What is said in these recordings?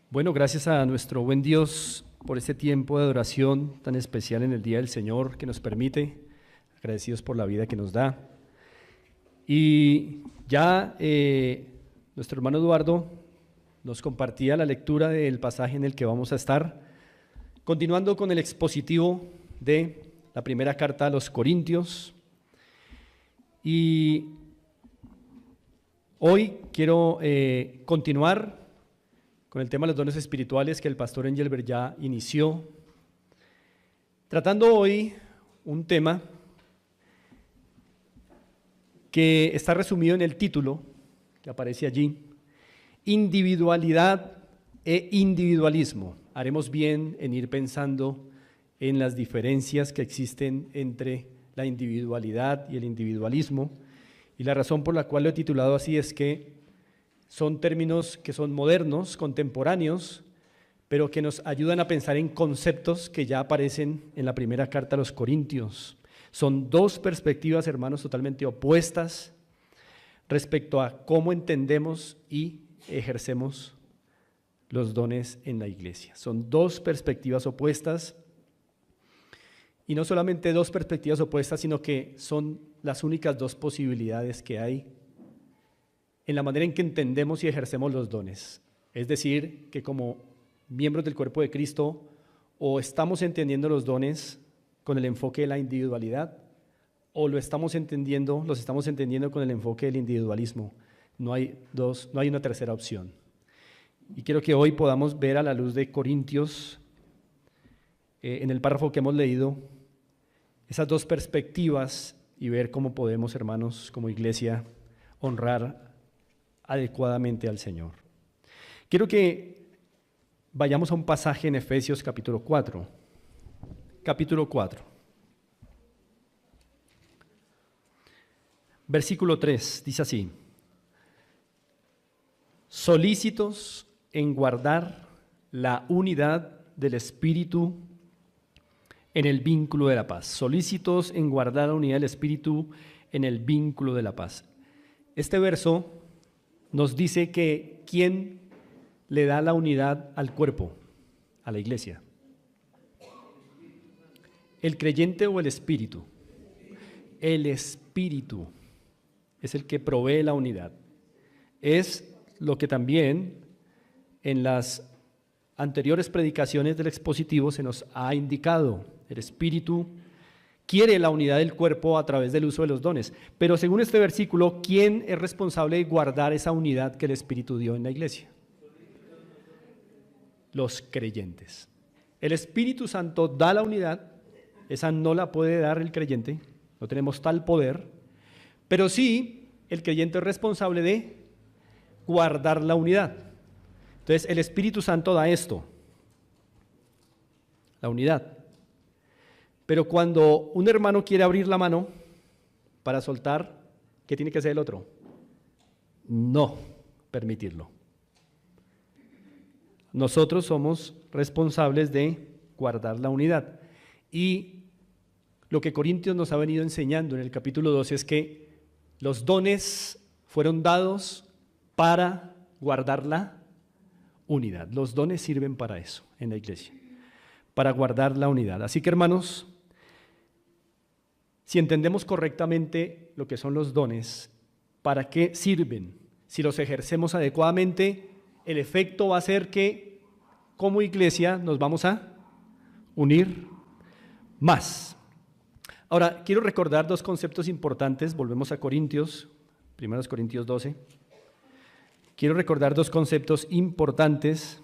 Bueno, gracias a nuestro buen Dios por este tiempo de adoración tan especial en el Día del Señor que nos permite, agradecidos por la vida que nos da. Y ya nuestro hermano Eduardo nos compartía la lectura del pasaje en el que vamos a estar, continuando con el expositivo de la primera carta a los Corintios. Y hoy quiero continuar con el tema de los dones espirituales que el pastor Engelbert ya inició, tratando hoy un tema que está resumido en el título que aparece allí: individualidad e individualismo. Haremos bien en ir pensando en las diferencias que existen entre la individualidad y el individualismo, y la razón por la cual lo he titulado así es que son términos que son modernos, contemporáneos, pero que nos ayudan a pensar en conceptos que ya aparecen en la primera carta a los Corintios. Son dos perspectivas, hermanos, totalmente opuestas respecto a cómo entendemos y ejercemos los dones en la iglesia. Son dos perspectivas opuestas, y no solamente dos perspectivas opuestas, sino que son las únicas dos posibilidades que hay en la manera en que entendemos y ejercemos los dones. Es decir, que como miembros del cuerpo de Cristo, o estamos entendiendo los dones con el enfoque de la individualidad, o los estamos entendiendo con el enfoque del individualismo. No hay una tercera opción. Y quiero que hoy podamos ver a la luz de Corintios, en el párrafo que hemos leído, esas dos perspectivas y ver cómo podemos, hermanos, como iglesia, honrar adecuadamente al Señor. Quiero que vayamos a un pasaje en Efesios capítulo 4. Capítulo 4. Versículo 3, dice así: solícitos en guardar la unidad del Espíritu en el vínculo de la paz. Solícitos en guardar la unidad del Espíritu en el vínculo de la paz. Este verso nos dice que ¿quién le da la unidad al cuerpo, a la iglesia? ¿El creyente o el Espíritu? El Espíritu es el que provee la unidad. Es lo que también en las anteriores predicaciones del expositivo se nos ha indicado. El Espíritu quiere la unidad del cuerpo a través del uso de los dones. Pero según este versículo, ¿quién es responsable de guardar esa unidad que el Espíritu dio en la iglesia? Los creyentes. El Espíritu Santo da la unidad, esa no la puede dar el creyente, no tenemos tal poder, pero sí el creyente es responsable de guardar la unidad. Entonces el Espíritu Santo da esto, la unidad. Pero cuando un hermano quiere abrir la mano para soltar, ¿qué tiene que hacer el otro? No permitirlo. Nosotros somos responsables de guardar la unidad. Y lo que Corintios nos ha venido enseñando en el capítulo 12 es que los dones fueron dados para guardar la unidad. Los dones sirven para eso en la iglesia, para guardar la unidad. Así que, hermanos, si entendemos correctamente lo que son los dones, ¿para qué sirven? Si los ejercemos adecuadamente, el efecto va a ser que como iglesia nos vamos a unir más. Ahora, quiero recordar dos conceptos importantes. Volvemos a Corintios, 1 Corintios 12. Quiero recordar dos conceptos importantes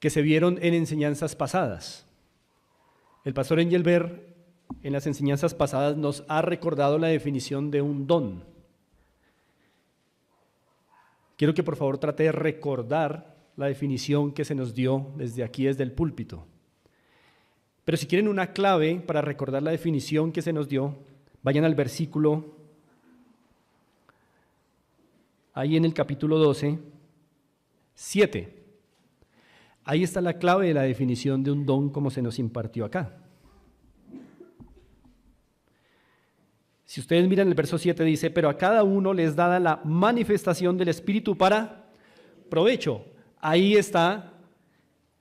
que se vieron en enseñanzas pasadas. El pastor Engelbert en las enseñanzas pasadas nos ha recordado la definición de un don. Quiero que por favor trate de recordar la definición que se nos dio desde aquí, desde el púlpito. Pero si quieren una clave para recordar la definición que se nos dio, vayan al versículo, ahí en el capítulo 12, 7. Ahí está la clave de la definición de un don como se nos impartió acá. Si ustedes miran el verso 7 dice, pero a cada uno les dada la manifestación del Espíritu para provecho. Ahí está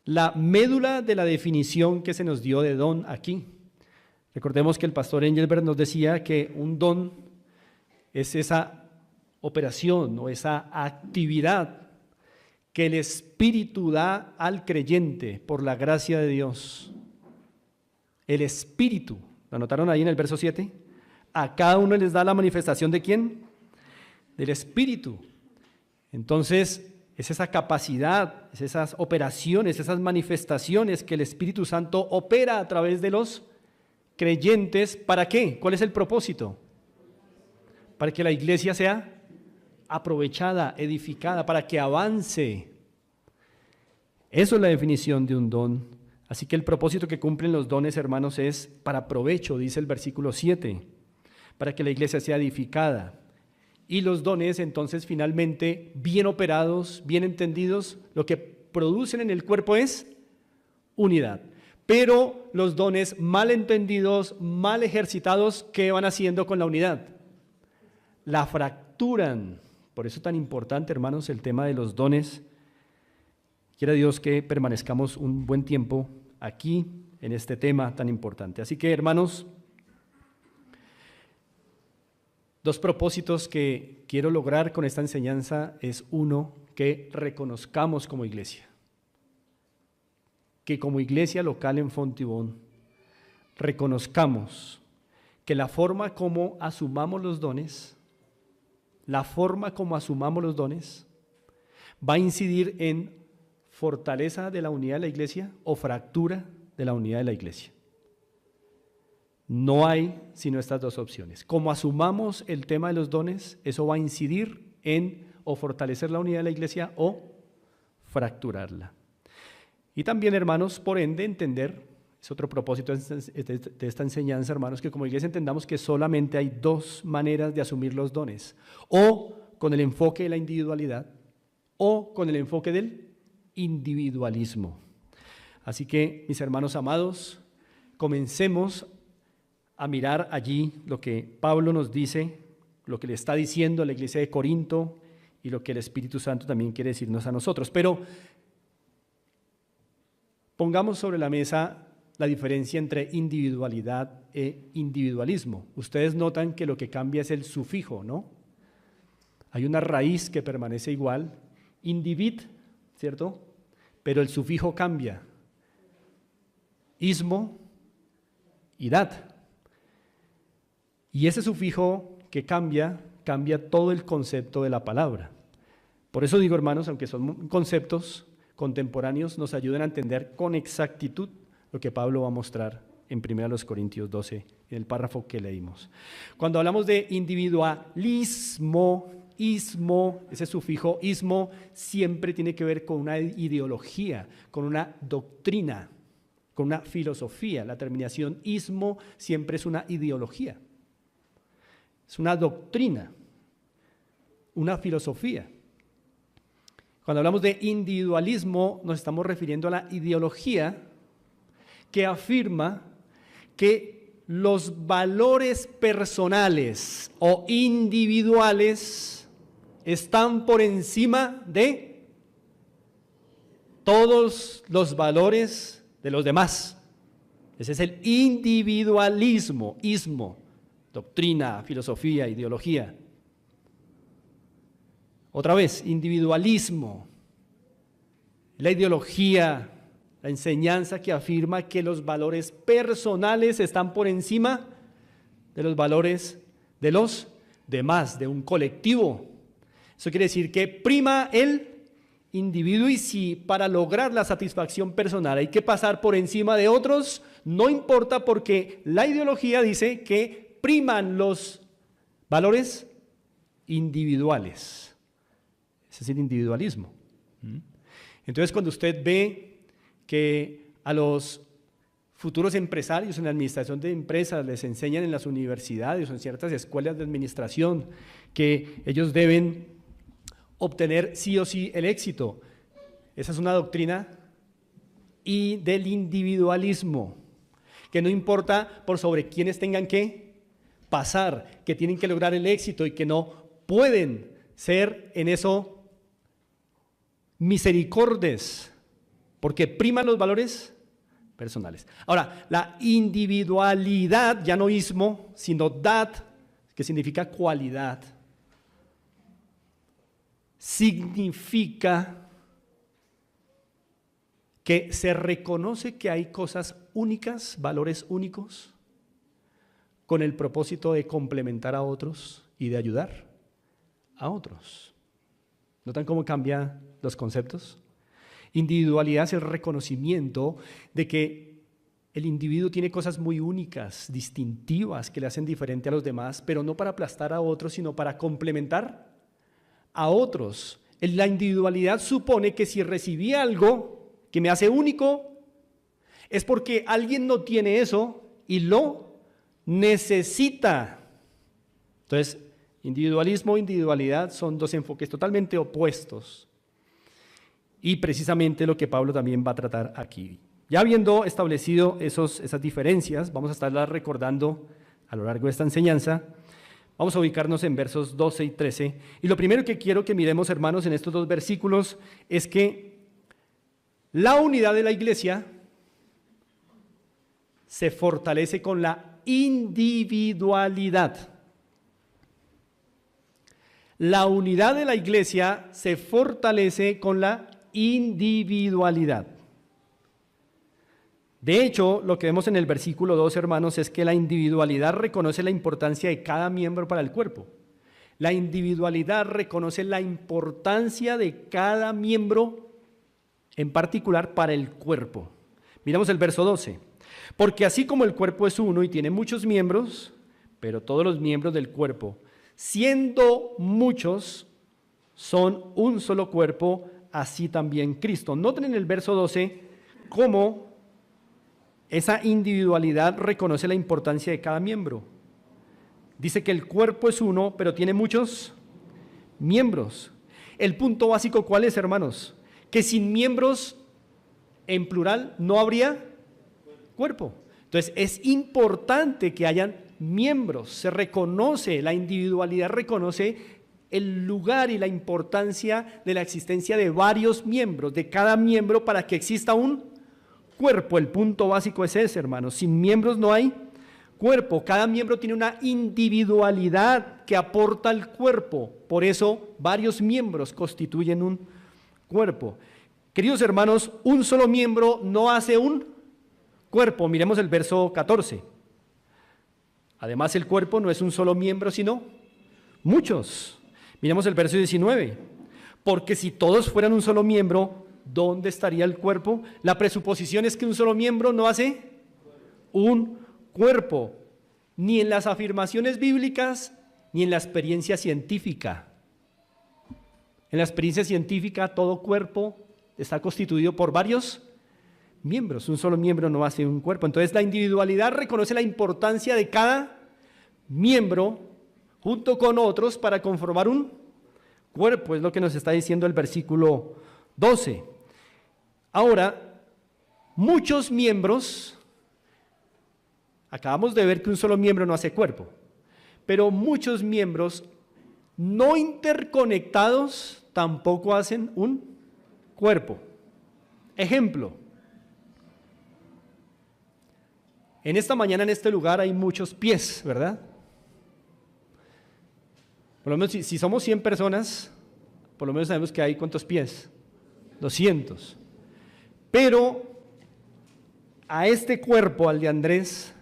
la médula de la definición que se nos dio de don aquí. Recordemos que el pastor Engelbert nos decía que un don es esa operación o esa actividad que el Espíritu da al creyente por la gracia de Dios. El Espíritu, ¿lo anotaron ahí en el verso 7? A cada uno les da la manifestación ¿de quién? Del Espíritu. Entonces, es esa capacidad, es esas operaciones, esas manifestaciones que el Espíritu Santo opera a través de los creyentes. ¿Para qué? ¿Cuál es el propósito? Para que la iglesia sea aprovechada, edificada, para que avance. Eso es la definición de un don. Así que el propósito que cumplen los dones, hermanos, es para provecho, dice el versículo 7, para que la iglesia sea edificada. Y los dones, entonces, finalmente, bien operados, bien entendidos, lo que producen en el cuerpo es unidad. Pero los dones mal entendidos, mal ejercitados, ¿qué van haciendo con la unidad? La fracturan. Por eso es tan importante, hermanos, el tema de los dones. Quiera Dios que permanezcamos un buen tiempo aquí en este tema tan importante. Así que, hermanos, dos propósitos que quiero lograr con esta enseñanza es uno, que reconozcamos como iglesia, que como iglesia local en Fontibón reconozcamos que la forma como asumamos los dones, va a incidir en fortaleza de la unidad de la iglesia o fractura de la unidad de la iglesia. No hay sino estas dos opciones. Como asumamos el tema de los dones, eso va a incidir en o fortalecer la unidad de la iglesia o fracturarla. Y también, hermanos, por ende, entender, es otro propósito de esta enseñanza, hermanos, que como iglesia entendamos que solamente hay dos maneras de asumir los dones: o con el enfoque de la individualidad o con el enfoque del individualismo. Así que, mis hermanos amados, comencemos a mirar allí lo que Pablo nos dice, lo que le está diciendo a la iglesia de Corinto y lo que el Espíritu Santo también quiere decirnos a nosotros. Pero pongamos sobre la mesa la diferencia entre individualidad e individualismo. Ustedes notan que lo que cambia es el sufijo, ¿no? Hay una raíz que permanece igual, individ, ¿cierto? Pero el sufijo cambia, ismo y dad. Y ese sufijo que cambia todo el concepto de la palabra. Por eso digo, hermanos, aunque son conceptos contemporáneos, nos ayudan a entender con exactitud lo que Pablo va a mostrar en 1 Corintios 12, en el párrafo que leímos. Cuando hablamos de individualismo, ismo, ese sufijo ismo siempre tiene que ver con una ideología, con una doctrina, con una filosofía. La terminación ismo siempre es una ideología, es una doctrina, una filosofía. Cuando hablamos de individualismo, nos estamos refiriendo a la ideología que afirma que los valores personales o individuales están por encima de todos los valores de los demás. Ese es el individualismo, ismo, doctrina, filosofía, ideología. Otra vez, individualismo, la ideología, la enseñanza que afirma que los valores personales están por encima de los valores de los demás, de un colectivo. Eso quiere decir que prima el individuo, y si para lograr la satisfacción personal hay que pasar por encima de otros, no importa, porque la ideología dice que priman los valores individuales. Ese es el individualismo. Entonces, cuando usted ve que a los futuros empresarios en la administración de empresas les enseñan en las universidades o en ciertas escuelas de administración que ellos deben obtener sí o sí el éxito, esa es una doctrina y del individualismo, que no importa por sobre quiénes tengan que pasar, que tienen que lograr el éxito y que no pueden ser en eso misericordes, porque priman los valores personales. Ahora, la individualidad, ya no ismo, sino dad, que significa cualidad, significa que se reconoce que hay cosas únicas, valores únicos, con el propósito de complementar a otros y de ayudar a otros. ¿Notan cómo cambian los conceptos? Individualidad es el reconocimiento de que el individuo tiene cosas muy únicas, distintivas, que le hacen diferente a los demás, pero no para aplastar a otros, sino para complementar a otros. La individualidad supone que si recibí algo que me hace único, es porque alguien no tiene eso y lo necesita. Entonces, individualismo e individualidad son dos enfoques totalmente opuestos. Y precisamente lo que Pablo también va a tratar aquí. Ya habiendo establecido esas diferencias, vamos a estarlas recordando a lo largo de esta enseñanza. Vamos a ubicarnos en versos 12 y 13. Y lo primero que quiero que miremos, hermanos, en estos dos versículos es que la unidad de la iglesia se fortalece con la individualidad. La unidad de la iglesia se fortalece con la individualidad. De hecho, lo que vemos en el versículo 2, hermanos, es que la individualidad reconoce la importancia de cada miembro para el cuerpo. La individualidad reconoce la importancia de cada miembro en particular para el cuerpo. Miramos el verso 12. Porque así como el cuerpo es uno y tiene muchos miembros, pero todos los miembros del cuerpo, siendo muchos, son un solo cuerpo, así también Cristo. Noten en el verso 12 cómo esa individualidad reconoce la importancia de cada miembro. Dice que el cuerpo es uno, pero tiene muchos miembros. El punto básico, ¿cuál es, hermanos? Que sin miembros, en plural, no habría cuerpo. Entonces, es importante que hayan miembros. Se reconoce, la individualidad reconoce el lugar y la importancia de la existencia de varios miembros, de cada miembro, para que exista un cuerpo. El punto básico es ese, hermanos. Sin miembros no hay cuerpo. Cada miembro tiene una individualidad que aporta al cuerpo. Por eso, varios miembros constituyen un cuerpo. Queridos hermanos, un solo miembro no hace un cuerpo. Miremos el verso 14. Además, el cuerpo no es un solo miembro, sino muchos. Miremos el verso 19. Porque si todos fueran un solo miembro, ¿dónde estaría el cuerpo? La presuposición es que un solo miembro no hace un cuerpo, ni en las afirmaciones bíblicas, ni en la experiencia científica. En la experiencia científica, todo cuerpo está constituido por varios miembros. Un solo miembro no hace un cuerpo. Entonces, la individualidad reconoce la importancia de cada miembro junto con otros para conformar un cuerpo. Es lo que nos está diciendo el versículo 12. Ahora, muchos miembros, acabamos de ver que un solo miembro no hace cuerpo, pero muchos miembros no interconectados tampoco hacen un cuerpo. Ejemplo, en esta mañana en este lugar hay muchos pies, ¿verdad? Por lo menos si somos 100 personas, por lo menos sabemos que hay ¿cuántos pies? 200. Pero a este cuerpo, al de Andrés,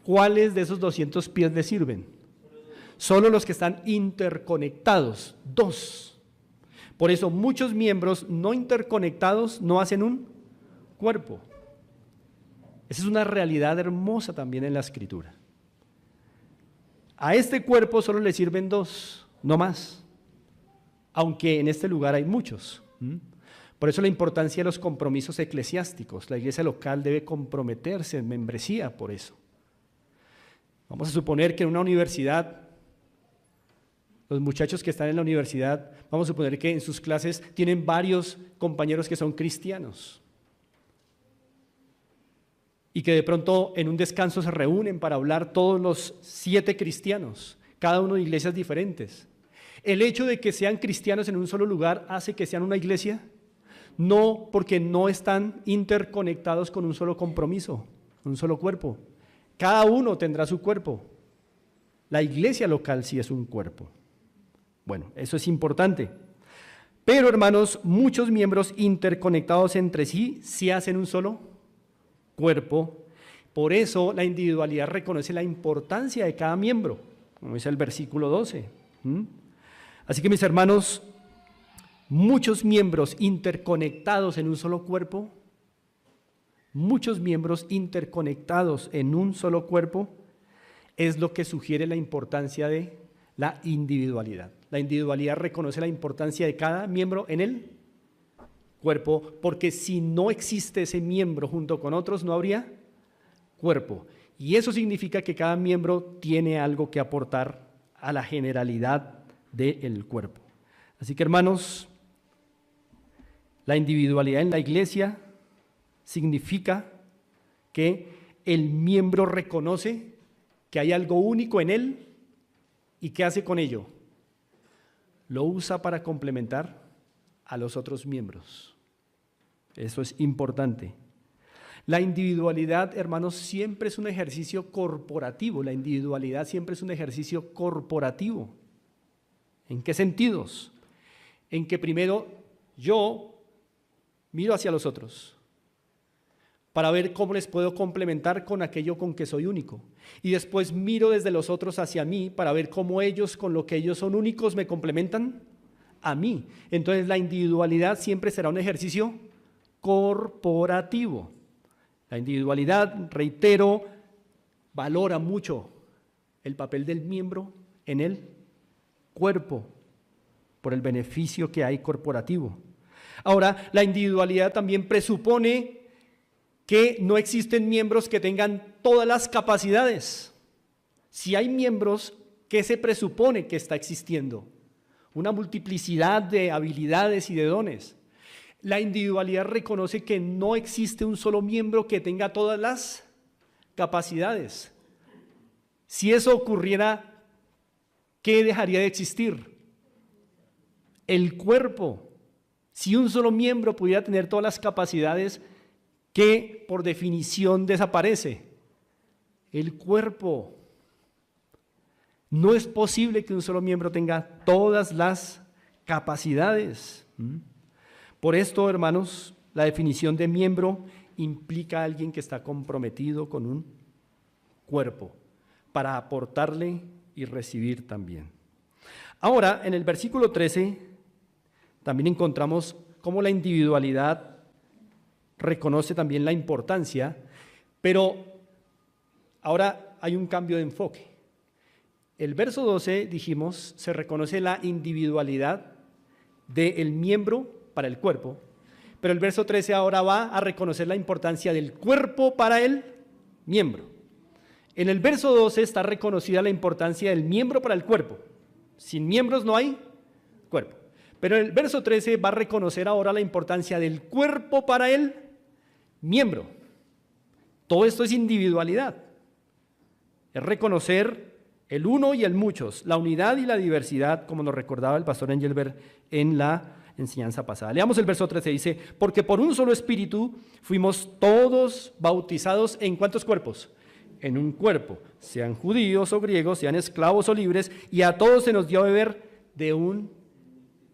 ¿cuáles de esos 200 pies le sirven? Solo los que están interconectados, 2. Por eso muchos miembros no interconectados no hacen un cuerpo. Esa es una realidad hermosa también en la Escritura. A este cuerpo solo le sirven 2, no más, aunque en este lugar hay muchos. Por eso la importancia de los compromisos eclesiásticos. La iglesia local debe comprometerse en membresía por eso. Vamos a suponer que en una universidad, los muchachos que están en la universidad, vamos a suponer que en sus clases tienen varios compañeros que son cristianos. y que de pronto en un descanso se reúnen para hablar todos los 7 cristianos, cada uno de iglesias diferentes. ¿El hecho de que sean cristianos en un solo lugar hace que sean una iglesia? No, porque no están interconectados con un solo compromiso, un solo cuerpo. Cada uno tendrá su cuerpo. La iglesia local sí es un cuerpo. Bueno, eso es importante. Pero, hermanos, muchos miembros interconectados entre sí hacen un solo cuerpo. Por eso la individualidad reconoce la importancia de cada miembro, como dice el versículo 12. Así que, mis hermanos, muchos miembros interconectados en un solo cuerpo, muchos miembros interconectados en un solo cuerpo, es lo que sugiere la importancia de la individualidad. La individualidad reconoce la importancia de cada miembro en el cuerpo, porque si no existe ese miembro junto con otros, no habría cuerpo. Y eso significa que cada miembro tiene algo que aportar a la generalidad del cuerpo. Así que, hermanos, la individualidad en la iglesia significa que el miembro reconoce que hay algo único en él y ¿qué hace con ello? Lo usa para complementar a los otros miembros. Eso es importante. La individualidad, hermanos, siempre es un ejercicio corporativo. La individualidad siempre es un ejercicio corporativo. ¿En qué sentidos? En que primero yo miro hacia los otros para ver cómo les puedo complementar con aquello con que soy único. Y después miro desde los otros hacia mí para ver cómo ellos, con lo que ellos son únicos, me complementan a mí. Entonces la individualidad siempre será un ejercicio corporativo. La individualidad, reitero, valora mucho el papel del miembro en el cuerpo por el beneficio que hay corporativo. Ahora, la individualidad también presupone que no existen miembros que tengan todas las capacidades. Si hay miembros, ¿qué se presupone que está existiendo? Una multiplicidad de habilidades y de dones. La individualidad reconoce que no existe un solo miembro que tenga todas las capacidades. Si eso ocurriera, ¿qué dejaría de existir? El cuerpo. Si un solo miembro pudiera tener todas las capacidades, ¿qué por definición desaparece? El cuerpo. No es posible que un solo miembro tenga todas las capacidades. Por esto, hermanos, la definición de miembro implica a alguien que está comprometido con un cuerpo para aportarle y recibir también. Ahora, en el versículo 13, también encontramos cómo la individualidad reconoce también la importancia, pero ahora hay un cambio de enfoque. El verso 12, dijimos, se reconoce la individualidad del miembro para el cuerpo, pero el verso 13 ahora va a reconocer la importancia del cuerpo para el miembro. En el verso 12 está reconocida la importancia del miembro para el cuerpo. Sin miembros no hay cuerpo. Pero el verso 13 va a reconocer ahora la importancia del cuerpo para el miembro. Todo esto es individualidad. Es reconocer el uno y el muchos, la unidad y la diversidad, como nos recordaba el pastor Engelbert en la enseñanza pasada. Leamos el verso 13, dice, porque por un solo espíritu fuimos todos bautizados ¿en cuántos cuerpos? En un cuerpo, sean judíos o griegos, sean esclavos o libres, y a todos se nos dio a beber de un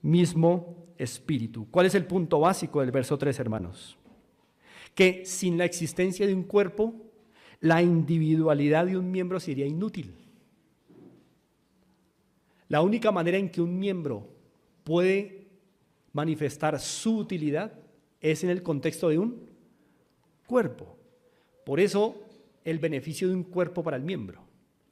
mismo espíritu. ¿Cuál es el punto básico del verso 3, hermanos? Que sin la existencia de un cuerpo, la individualidad de un miembro sería inútil. La única manera en que un miembro puede manifestar su utilidad es en el contexto de un cuerpo. Por eso, el beneficio de un cuerpo para el miembro.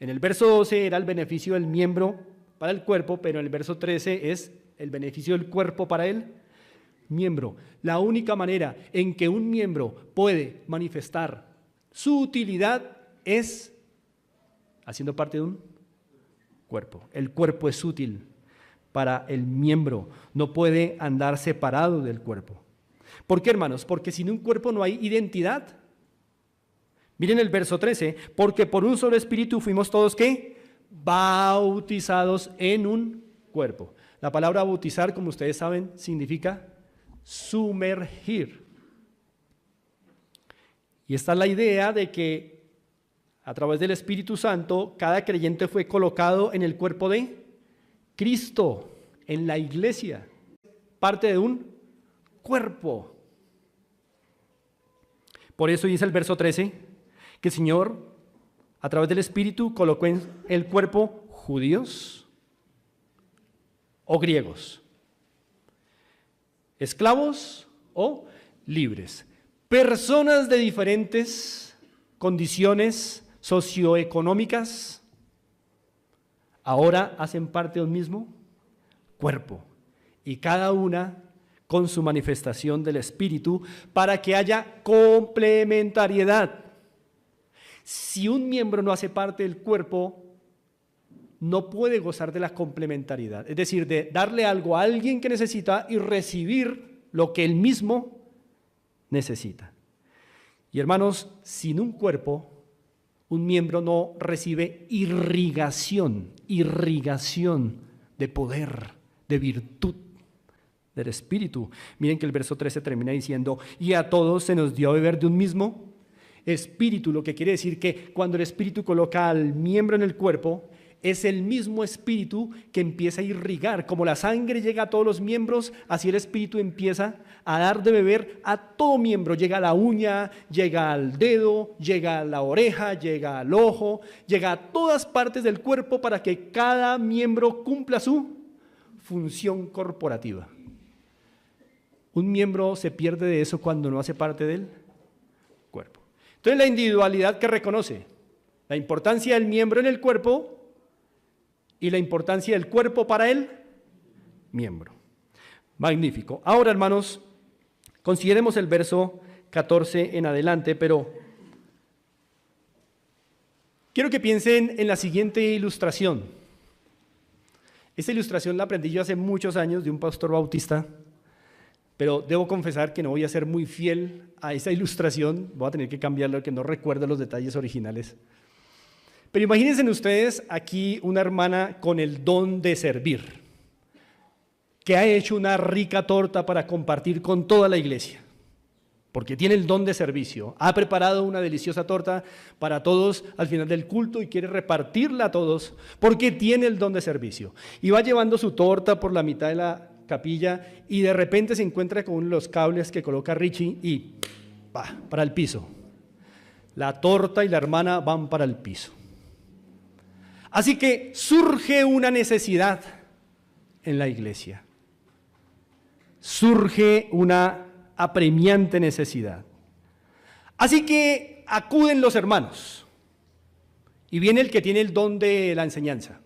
En el verso 12 era el beneficio del miembro para el cuerpo, pero en el verso 13 es el beneficio del cuerpo para el miembro. La única manera en que un miembro puede manifestar su utilidad es haciendo parte de un cuerpo. El cuerpo es útil para el miembro, no puede andar separado del cuerpo. ¿Por qué, hermanos? Porque sin un cuerpo no hay identidad. Miren el verso 13, porque por un solo espíritu fuimos todos, ¿qué? Bautizados en un cuerpo. La palabra bautizar, como ustedes saben, significa sumergir. Y esta es la idea de que a través del Espíritu Santo, cada creyente fue colocado en el cuerpo de Cristo, en la iglesia, parte de un cuerpo. Por eso dice el verso 13, que el Señor, a través del Espíritu, colocó en el cuerpo judíos o griegos, esclavos o libres, personas de diferentes condiciones socioeconómicas, ahora hacen parte de un mismo cuerpo y cada una con su manifestación del Espíritu para que haya complementariedad. Si un miembro no hace parte del cuerpo, no puede gozar de la complementariedad, es decir, de darle algo a alguien que necesita y recibir lo que él mismo necesita. Y hermanos, sin un cuerpo, un miembro no recibe irrigación de poder, de virtud del Espíritu. Miren que el verso 13 termina diciendo, y a todos se nos dio a beber de un mismo Espíritu, lo que quiere decir que cuando el Espíritu coloca al miembro en el cuerpo, es el mismo Espíritu que empieza a irrigar, como la sangre llega a todos los miembros, así el Espíritu empieza a dar de beber a todo miembro, llega a la uña, llega al dedo, llega a la oreja, llega al ojo, llega a todas partes del cuerpo para que cada miembro cumpla su función corporativa. Un miembro se pierde de eso cuando no hace parte del cuerpo. Entonces la individualidad que reconoce la importancia del miembro en el cuerpo y la importancia del cuerpo para el miembro. Magnífico. Ahora, hermanos, consideremos el verso 14 en adelante, pero quiero que piensen en la siguiente ilustración. Esta ilustración la aprendí yo hace muchos años de un pastor bautista, pero debo confesar que no voy a ser muy fiel a esa ilustración, voy a tener que cambiarlo, que no recuerdo los detalles originales. Pero imagínense ustedes aquí una hermana con el don de servir, que ha hecho una rica torta para compartir con toda la iglesia, porque tiene el don de servicio. Ha preparado una deliciosa torta para todos al final del culto y quiere repartirla a todos, porque tiene el don de servicio. Y va llevando su torta por la mitad de la capilla y de repente se encuentra con uno de los cables que coloca Richie y ¡pah!, para el piso. La torta y la hermana van para el piso. Así que surge una necesidad en la iglesia. Surge una apremiante necesidad. Así que acuden los hermanos y viene el que tiene el don de la enseñanza.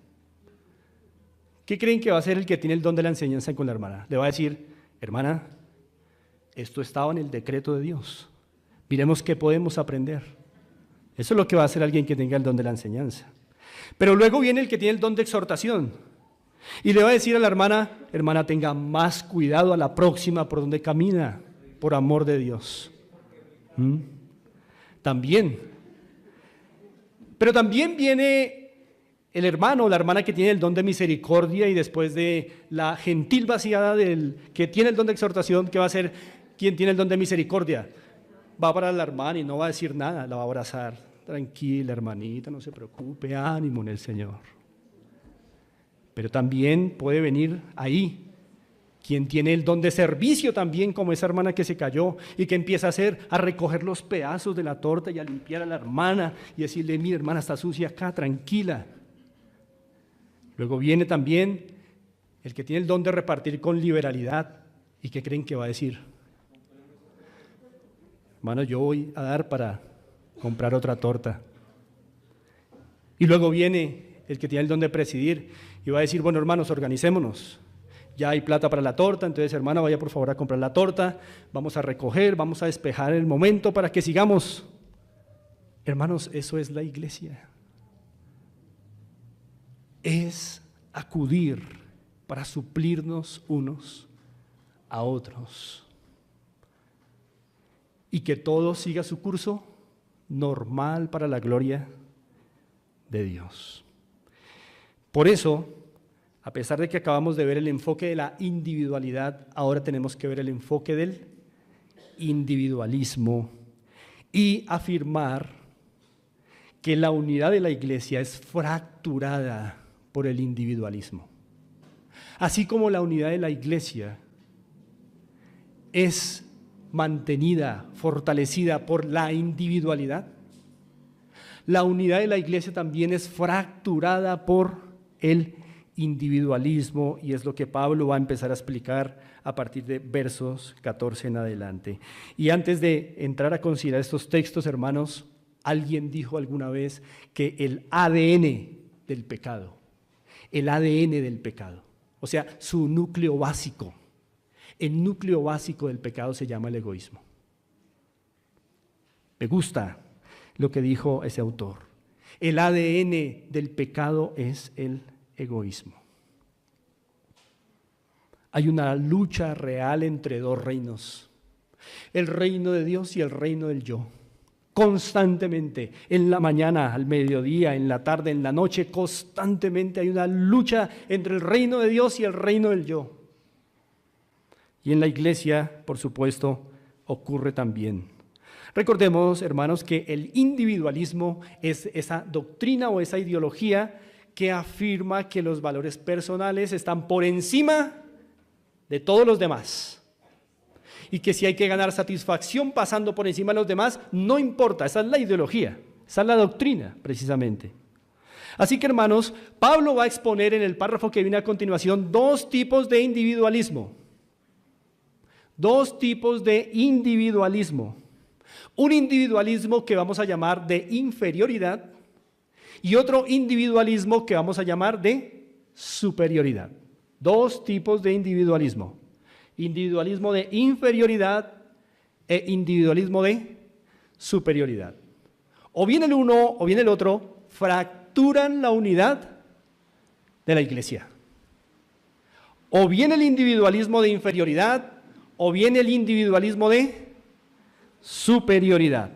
¿Qué creen que va a hacer el que tiene el don de la enseñanza con la hermana? Le va a decir, hermana, esto estaba en el decreto de Dios. Miremos qué podemos aprender. Eso es lo que va a hacer alguien que tenga el don de la enseñanza. Pero luego viene el que tiene el don de exhortación y le va a decir a la hermana, hermana, tenga más cuidado a la próxima por donde camina, por amor de Dios. También. Pero también viene el hermano o la hermana que tiene el don de misericordia y después de la gentil vaciada del que tiene el don de exhortación, ¿qué va a hacer quien tiene el don de misericordia? Va para la hermana y no va a decir nada, la va a abrazar. Tranquila, hermanita, no se preocupe, ánimo en el Señor. Pero también puede venir ahí quien tiene el don de servicio también, como esa hermana que se cayó y que empieza a recoger los pedazos de la torta y a limpiar a la hermana y decirle, mira hermana, está sucia acá, tranquila. Luego viene también el que tiene el don de repartir con liberalidad. ¿Y qué creen que va a decir? Hermano, yo voy a dar para comprar otra torta. Y luego viene el que tiene el don de presidir y va a decir, bueno hermanos, organicémonos. Ya hay plata para la torta, entonces hermana, vaya por favor a comprar la torta, vamos a recoger, vamos a despejar el momento para que sigamos. Hermanos, eso es la iglesia. Es acudir para suplirnos unos a otros. Y que todo siga su curso normal para la gloria de Dios. Por eso, a pesar de que acabamos de ver el enfoque de la individualidad, ahora tenemos que ver el enfoque del individualismo y afirmar que la unidad de la iglesia es fracturada por el individualismo. Así como la unidad de la iglesia es mantenida, fortalecida por la individualidad, la unidad de la iglesia también es fracturada por el individualismo, y es lo que Pablo va a empezar a explicar a partir de versos 14 en adelante. Y antes de entrar a considerar estos textos, hermanos, alguien dijo alguna vez que el ADN del pecado, o sea, su núcleo básico, el núcleo básico del pecado se llama el egoísmo. Me gusta lo que dijo ese autor. El ADN del pecado es el egoísmo. Hay una lucha real entre dos reinos, el reino de Dios y el reino del yo. Constantemente, en la mañana, al mediodía, en la tarde, en la noche, constantemente hay una lucha entre el reino de Dios y el reino del yo. Y en la iglesia, por supuesto, ocurre también. Recordemos, hermanos, que el individualismo es esa doctrina o esa ideología que afirma que los valores personales están por encima de todos los demás. Y que si hay que ganar satisfacción pasando por encima de los demás, no importa, esa es la ideología, esa es la doctrina precisamente. Así que, hermanos, Pablo va a exponer en el párrafo que viene a continuación dos tipos de individualismo. Dos tipos de individualismo. Un individualismo que vamos a llamar de inferioridad y otro individualismo que vamos a llamar de superioridad. Dos tipos de individualismo. Individualismo de inferioridad e individualismo de superioridad. O bien el uno o bien el otro fracturan la unidad de la iglesia. O bien el individualismo de inferioridad o bien el individualismo de superioridad.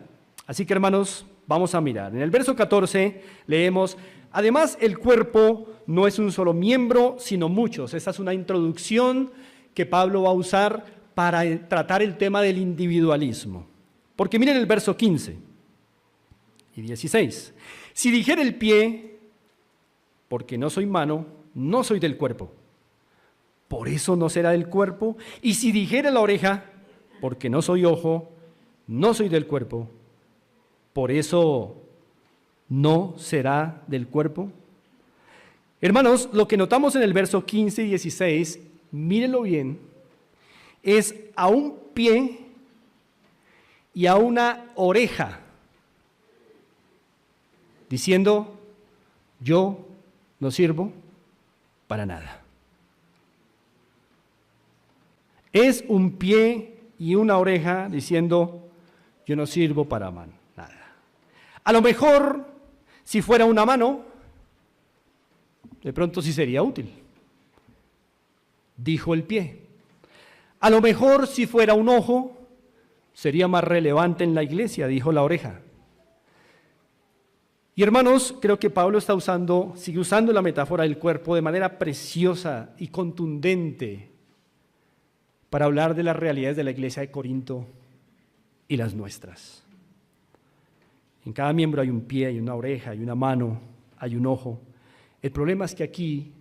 Así que, hermanos, vamos a mirar. En el verso 14 leemos: además, el cuerpo no es un solo miembro, sino muchos. Esa es una introducción que Pablo va a usar para tratar el tema del individualismo. Porque miren el verso 15 y 16. Si dijera el pie, porque no soy mano, no soy del cuerpo, por eso no será del cuerpo. Y si dijera la oreja, porque no soy ojo, no soy del cuerpo, por eso no será del cuerpo. Hermanos, lo que notamos en el verso 15 y 16, mírenlo bien, es a un pie y a una oreja, diciendo: yo no sirvo para nada. Es un pie y una oreja diciendo: yo no sirvo para nada. A lo mejor, si fuera una mano, de pronto sí sería útil, dijo el pie. A lo mejor, si fuera un ojo, sería más relevante en la iglesia, dijo la oreja. Y, hermanos, creo que Pablo sigue usando la metáfora del cuerpo de manera preciosa y contundente para hablar de las realidades de la iglesia de Corinto y las nuestras. En cada miembro hay un pie, hay una oreja, hay una mano, hay un ojo. El problema es que aquí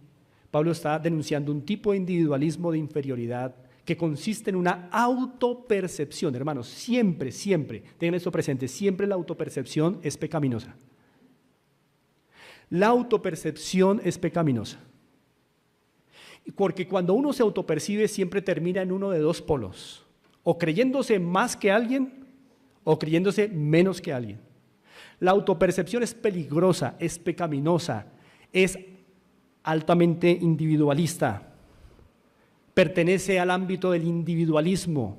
Pablo está denunciando un tipo de individualismo de inferioridad que consiste en una autopercepción. Hermanos, siempre, tengan esto presente, siempre la autopercepción es pecaminosa. La autopercepción es pecaminosa. Porque cuando uno se autopercibe siempre termina en uno de dos polos, o creyéndose más que alguien o creyéndose menos que alguien. La autopercepción es peligrosa, es pecaminosa, es altamente individualista, pertenece al ámbito del individualismo.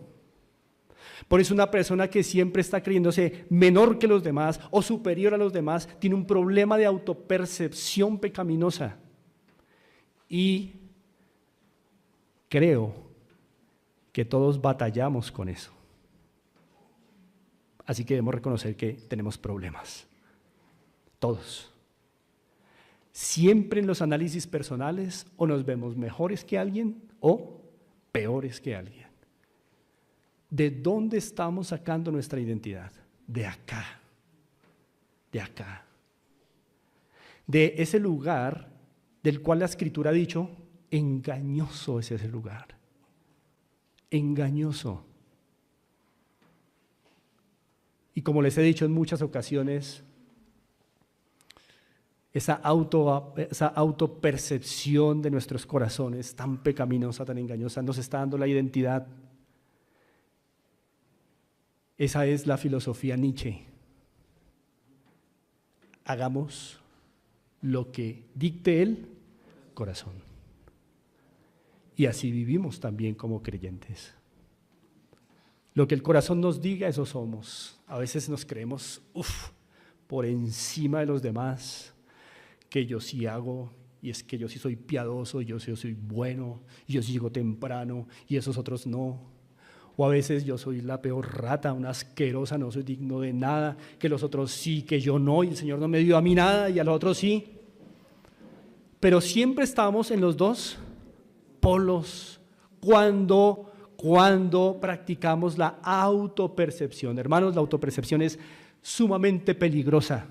Por eso una persona que siempre está creyéndose menor que los demás o superior a los demás tiene un problema de autopercepción pecaminosa. Y creo que todos batallamos con eso. Así que debemos reconocer que tenemos problemas. Todos. Siempre en los análisis personales o nos vemos mejores que alguien o peores que alguien. ¿De dónde estamos sacando nuestra identidad? De acá. De acá. De ese lugar del cual la Escritura ha dicho, engañoso es ese lugar. Engañoso. Y como les he dicho en muchas ocasiones, esa autopercepción de nuestros corazones tan pecaminosa, tan engañosa, nos está dando la identidad. Esa es la filosofía Nietzsche. Hagamos lo que dicte el corazón. Y así vivimos también como creyentes. Lo que el corazón nos diga, eso somos. A veces nos creemos, por encima de los demás, que yo sí hago, y es que yo sí soy piadoso, yo sí soy bueno, y yo sí llego temprano, y esos otros no. O a veces yo soy la peor rata, una asquerosa, no soy digno de nada, que los otros sí, que yo no, y el Señor no me dio a mí nada, y a los otros sí. Pero siempre estamos en los dos polos cuando practicamos la autopercepción. Hermanos, la autopercepción es sumamente peligrosa.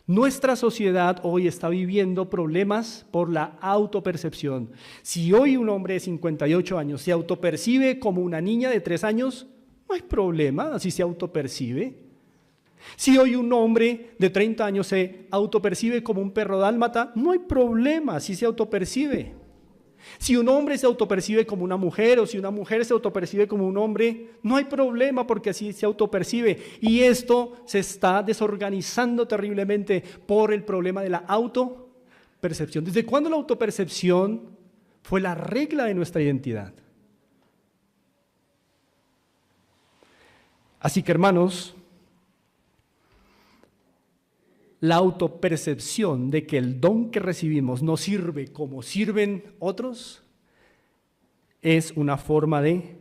Nuestra sociedad hoy está viviendo problemas por la autopercepción. Si hoy un hombre de 58 años se autopercibe como una niña de 3 años, no hay problema, así se autopercibe. Si hoy un hombre de 30 años se autopercibe como un perro dálmata, no hay problema, así se autopercibe. Si un hombre se autopercibe como una mujer o si una mujer se autopercibe como un hombre, no hay problema porque así se autopercibe. Y esto se está desorganizando terriblemente por el problema de la autopercepción. ¿Desde cuándo la autopercepción fue la regla de nuestra identidad? Así que, hermanos, la autopercepción de que el don que recibimos no sirve como sirven otros es una forma de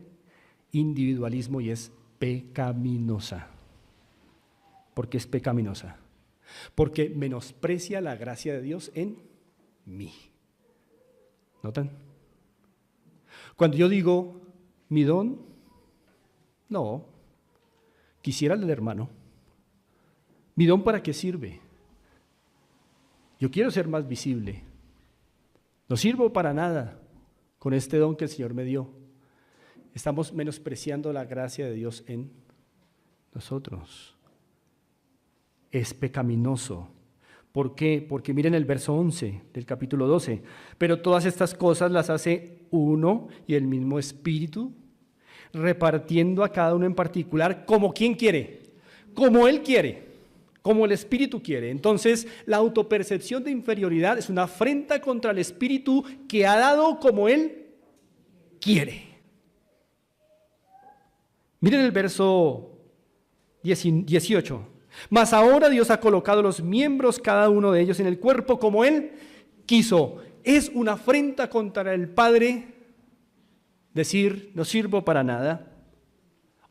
individualismo y es pecaminosa. ¿Por qué es pecaminosa? Porque menosprecia la gracia de Dios en mí. ¿Notan? Cuando yo digo mi don, no, quisiera el del hermano. ¿Mi don para qué sirve? Yo quiero ser más visible. No sirvo para nada con este don que el Señor me dio. Estamos menospreciando la gracia de Dios en nosotros. Es pecaminoso. ¿Por qué? Porque miren el verso 11 del capítulo 12. Pero todas estas cosas las hace uno y el mismo Espíritu, repartiendo a cada uno en particular como quien quiere, como Él quiere. Como el Espíritu quiere. Entonces, la autopercepción de inferioridad es una afrenta contra el Espíritu que ha dado como Él quiere. Miren el verso 18. Mas ahora Dios ha colocado los miembros, cada uno de ellos, en el cuerpo como Él quiso. Es una afrenta contra el Padre decir, no sirvo para nada.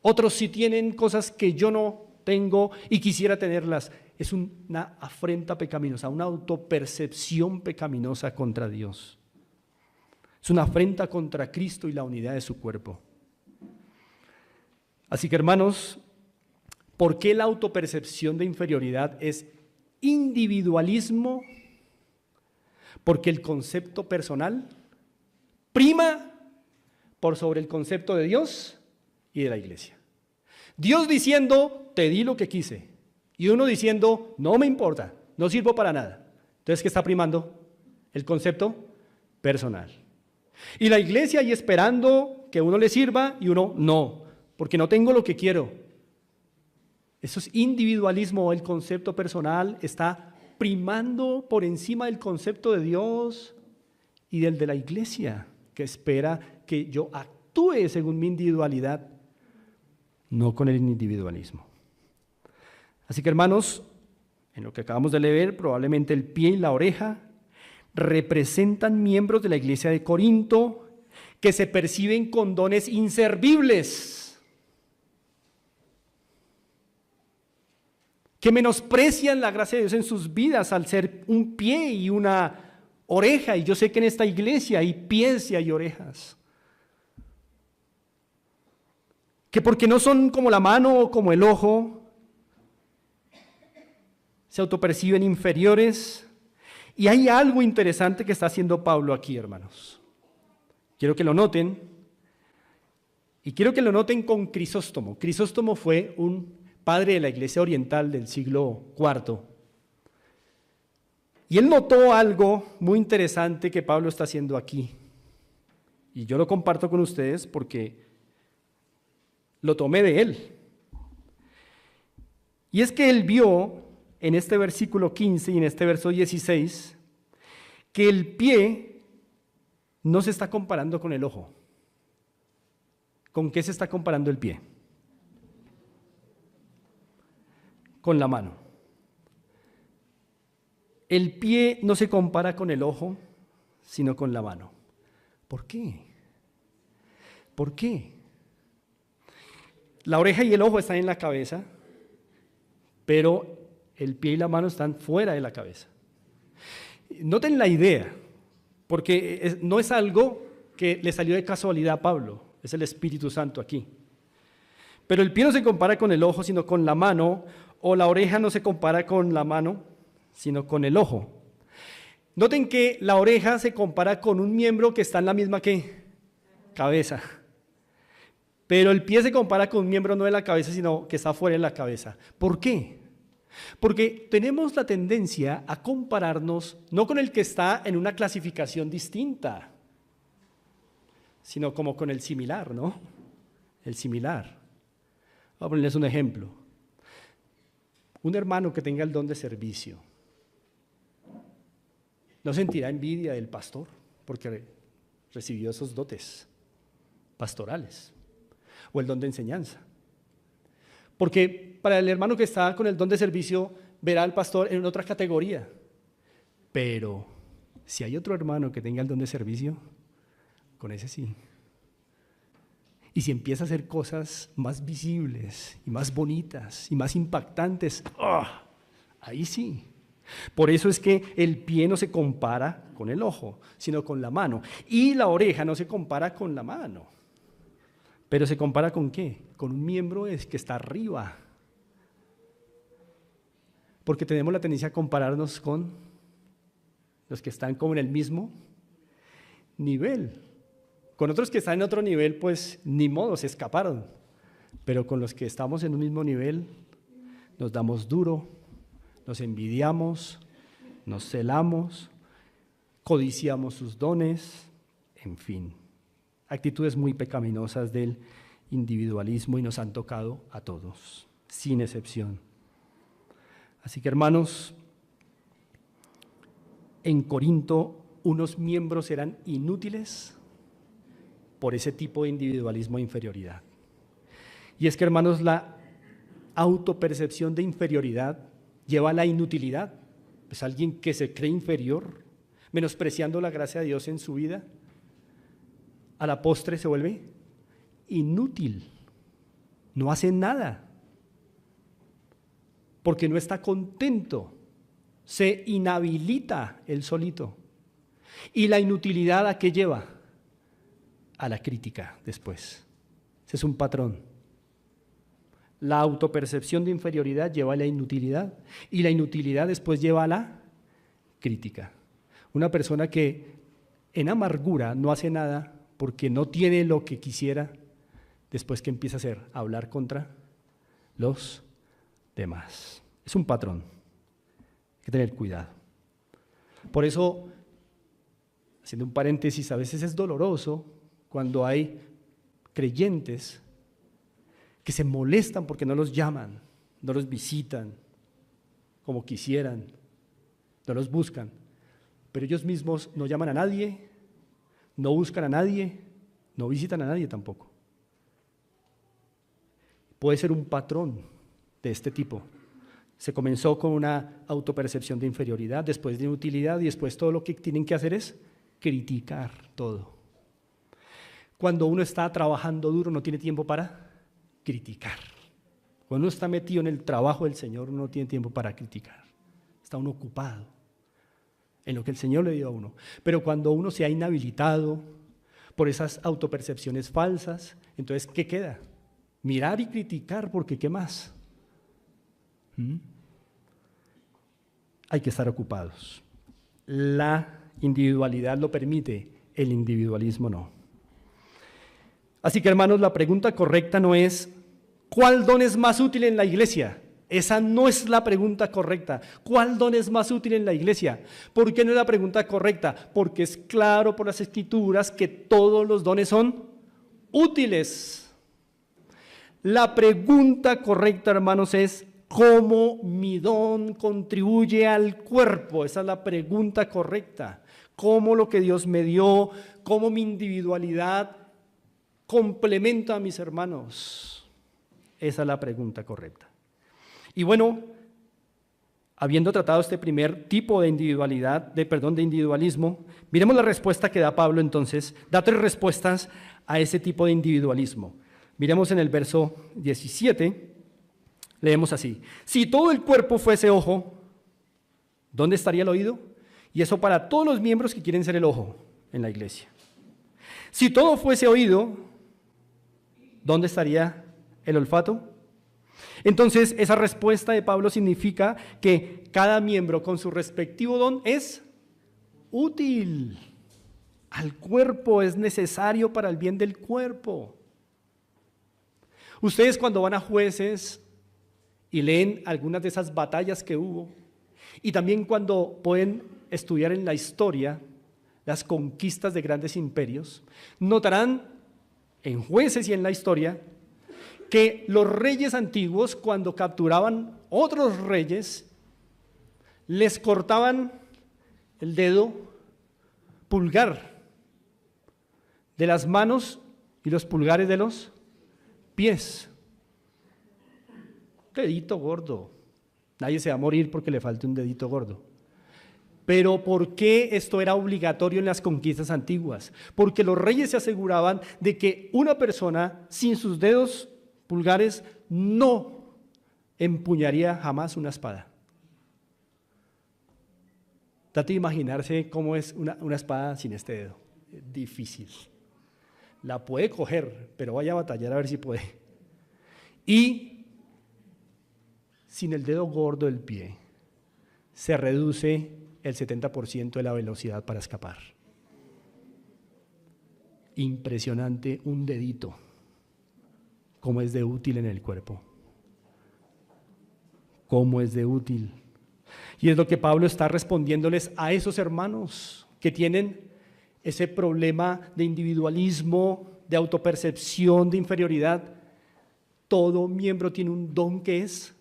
Otros sí tienen cosas que yo no tengo y quisiera tenerlas. Es una afrenta pecaminosa, una autopercepción pecaminosa contra Dios. Es una afrenta contra Cristo y la unidad de su cuerpo. Así que, hermanos, ¿por qué la autopercepción de inferioridad es individualismo? Porque el concepto personal prima por sobre el concepto de Dios y de la iglesia. Dios diciendo, te di lo que quise. Y uno diciendo, no me importa, no sirvo para nada. Entonces, ¿qué está primando? El concepto personal. Y la iglesia ahí esperando que uno le sirva y uno no, porque no tengo lo que quiero. Eso es individualismo. El concepto personal está primando por encima del concepto de Dios y del de la iglesia, que espera que yo actúe según mi individualidad, no con el individualismo. Así que, hermanos, en lo que acabamos de leer, probablemente el pie y la oreja representan miembros de la iglesia de Corinto que se perciben con dones inservibles. que menosprecian la gracia de Dios en sus vidas al ser un pie y una oreja. Y yo sé que en esta iglesia hay pies y hay orejas. Que porque no son como la mano o como el ojo, se autoperciben inferiores. Y hay algo interesante que está haciendo Pablo aquí, hermanos. Quiero que lo noten. Y quiero que lo noten con Crisóstomo. Crisóstomo fue un padre de la iglesia oriental del siglo IV. Y él notó algo muy interesante que Pablo está haciendo aquí. Y yo lo comparto con ustedes porque lo tomé de él. Y es que él vio en este versículo 15 y en este verso 16 que el pie no se está comparando con el ojo. ¿Con qué se está comparando el pie? Con la mano. El pie no se compara con el ojo, sino con la mano. ¿Por qué? ¿Por qué? La oreja y el ojo están en la cabeza, pero el pie y la mano están fuera de la cabeza. Noten la idea, porque no es algo que le salió de casualidad a Pablo, es el Espíritu Santo aquí. Pero el pie no se compara con el ojo, sino con la mano, o la oreja no se compara con la mano, sino con el ojo. Noten que la oreja se compara con un miembro que está en la misma cabeza. Pero el pie se compara con un miembro no de la cabeza, sino que está fuera de la cabeza. ¿Por qué? Porque tenemos la tendencia a compararnos no con el que está en una clasificación distinta, sino como con el similar, ¿no? El similar. Voy a ponerles un ejemplo. Un hermano que tenga el don de servicio no sentirá envidia del pastor porque recibió esos dotes pastorales o el don de enseñanza. Porque para el hermano que está con el don de servicio verá al pastor en otra categoría. Pero si hay otro hermano que tenga el don de servicio, con ese sí. Y si empieza a hacer cosas más visibles y más bonitas y más impactantes, ahí sí. Por eso es que el pie no se compara con el ojo, sino con la mano. Y la oreja no se compara con la mano. Pero se compara ¿con qué? Con un miembro que está arriba. Porque tenemos la tendencia a compararnos con los que están como en el mismo nivel. Con otros que están en otro nivel, pues ni modo, se escaparon. Pero con los que estamos en un mismo nivel, nos damos duro, nos envidiamos, nos celamos, codiciamos sus dones, en fin. Actitudes muy pecaminosas del individualismo y nos han tocado a todos, sin excepción. Así que, hermanos, en Corinto unos miembros eran inútiles por ese tipo de individualismo e inferioridad. Y es que, hermanos, la autopercepción de inferioridad lleva a la inutilidad. Es alguien que se cree inferior, menospreciando la gracia de Dios en su vida, a la postre se vuelve inútil, no hace nada, porque no está contento, se inhabilita él solito. ¿Y la inutilidad a qué lleva? A la crítica después. Ese es un patrón. La autopercepción de inferioridad lleva a la inutilidad y la inutilidad después lleva a la crítica. Una persona que en amargura no hace nada porque no tiene lo que quisiera, después que empieza a hacer, a hablar contra los demás. Es un patrón. Hay que tener cuidado. Por eso, haciendo un paréntesis, a veces es doloroso cuando hay creyentes que se molestan porque no los llaman, no los visitan como quisieran, no los buscan, pero ellos mismos no llaman a nadie, no buscan a nadie, no visitan a nadie tampoco. Puede ser un patrón de este tipo. Se comenzó con una autopercepción de inferioridad, después de inutilidad y después todo lo que tienen que hacer es criticar todo. Cuando uno está trabajando duro no tiene tiempo para criticar. Cuando uno está metido en el trabajo del Señor, uno no tiene tiempo para criticar. Está uno ocupado en lo que el Señor le dio a uno. Pero cuando uno se ha inhabilitado por esas autopercepciones falsas, entonces, ¿qué queda? Mirar y criticar, porque ¿qué más? Hay que estar ocupados. La individualidad lo permite, el individualismo no. Así que, hermanos, la pregunta correcta no es ¿cuál don es más útil en la iglesia? Esa no es la pregunta correcta. ¿Cuál don es más útil en la iglesia? ¿Por qué no es la pregunta correcta? Porque es claro por las Escrituras que todos los dones son útiles. La pregunta correcta, hermanos, es ¿cómo mi don contribuye al cuerpo? Esa es la pregunta correcta. ¿Cómo lo que Dios me dio, cómo mi individualidad complementa a mis hermanos? Esa es la pregunta correcta. Y bueno, habiendo tratado este primer tipo de de individualismo, miremos la respuesta que da Pablo entonces. Da 3 respuestas a ese tipo de individualismo. Miremos en el verso 17, leemos así: si todo el cuerpo fuese ojo, ¿dónde estaría el oído? Y eso para todos los miembros que quieren ser el ojo en la iglesia. Si todo fuese oído, ¿dónde estaría el olfato? Entonces, esa respuesta de Pablo significa que cada miembro con su respectivo don es útil al cuerpo, es necesario para el bien del cuerpo. Ustedes cuando van a Jueces y leen algunas de esas batallas que hubo, y también cuando pueden estudiar en la historia las conquistas de grandes imperios, notarán en Jueces y en la historia que los reyes antiguos, cuando capturaban otros reyes, les cortaban el dedo pulgar de las manos y los pulgares de los pies. Dedito gordo. Nadie se va a morir porque le falte un dedito gordo. Pero ¿por qué esto era obligatorio en las conquistas antiguas? Porque los reyes se aseguraban de que una persona sin sus dedos pulgares no empuñaría jamás una espada. Trate de imaginarse cómo es una espada sin este dedo. Es difícil. La puede coger, pero vaya a batallar a ver si puede. Y sin el dedo gordo del pie, se reduce el 70% de la velocidad para escapar. Impresionante, un dedito. ¿Cómo es de útil en el cuerpo? ¿Cómo es de útil? Y es lo que Pablo está respondiéndoles a esos hermanos que tienen ese problema de individualismo, de autopercepción, de inferioridad. Todo miembro tiene un don que es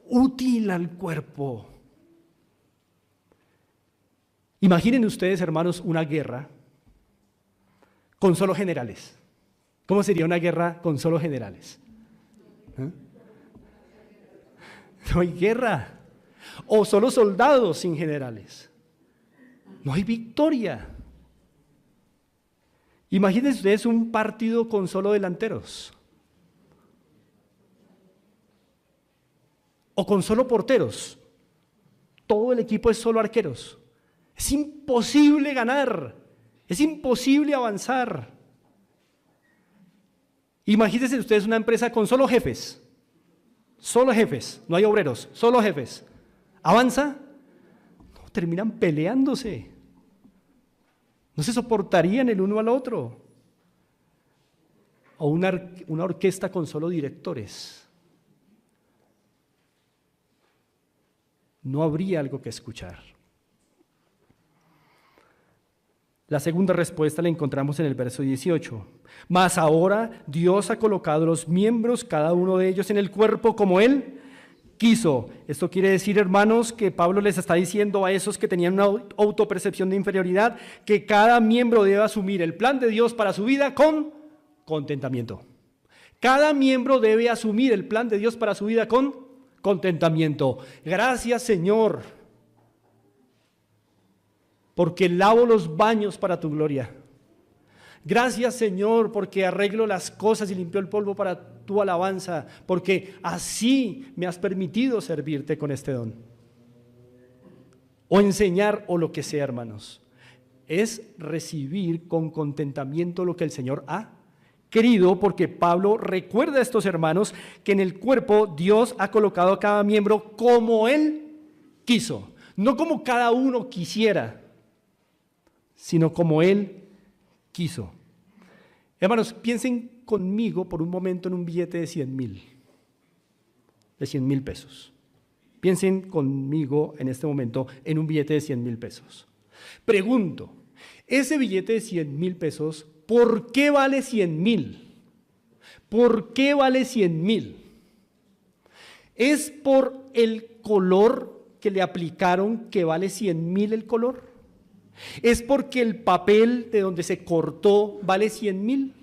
útil al cuerpo. Imaginen ustedes, hermanos, una guerra con solo generales. ¿Cómo sería una guerra con solo generales? No hay guerra. O solo soldados sin generales. No hay victoria. Imaginen ustedes un partido con solo delanteros. O con solo porteros. Todo el equipo es solo arqueros. Es imposible ganar. Es imposible avanzar. Imagínense ustedes una empresa con solo jefes, no hay obreros, solo jefes. ¿Avanza? No, terminan peleándose. No se soportarían el uno al otro. O una orquesta con solo directores. No habría algo que escuchar. La segunda respuesta la encontramos en el verso 18. Mas ahora Dios ha colocado los miembros, cada uno de ellos, en el cuerpo como Él quiso. Esto quiere decir, hermanos, que Pablo les está diciendo a esos que tenían una autopercepción de inferioridad que cada miembro debe asumir el plan de Dios para su vida con contentamiento. Cada miembro debe asumir el plan de Dios para su vida con contentamiento. Gracias, Señor, porque lavo los baños para tu gloria. Gracias, Señor, porque arreglo las cosas y limpio el polvo para tu alabanza, porque así me has permitido servirte con este don. O enseñar o lo que sea, hermanos. Es recibir con contentamiento lo que el Señor ha querido, porque Pablo recuerda a estos hermanos que en el cuerpo Dios ha colocado a cada miembro como Él quiso, no como cada uno quisiera, sino como Él quiso. Hermanos, piensen conmigo por un momento en un billete de 100,000, de 100,000 pesos. Piensen conmigo en este momento en un billete de 100,000 pesos. Pregunto, ese billete de 100,000 pesos, ¿por qué vale 100,000? ¿Por qué vale 100,000? ¿Es por el color que le aplicaron que vale 100,000 el color? ¿Es porque el papel de donde se cortó vale 100,000?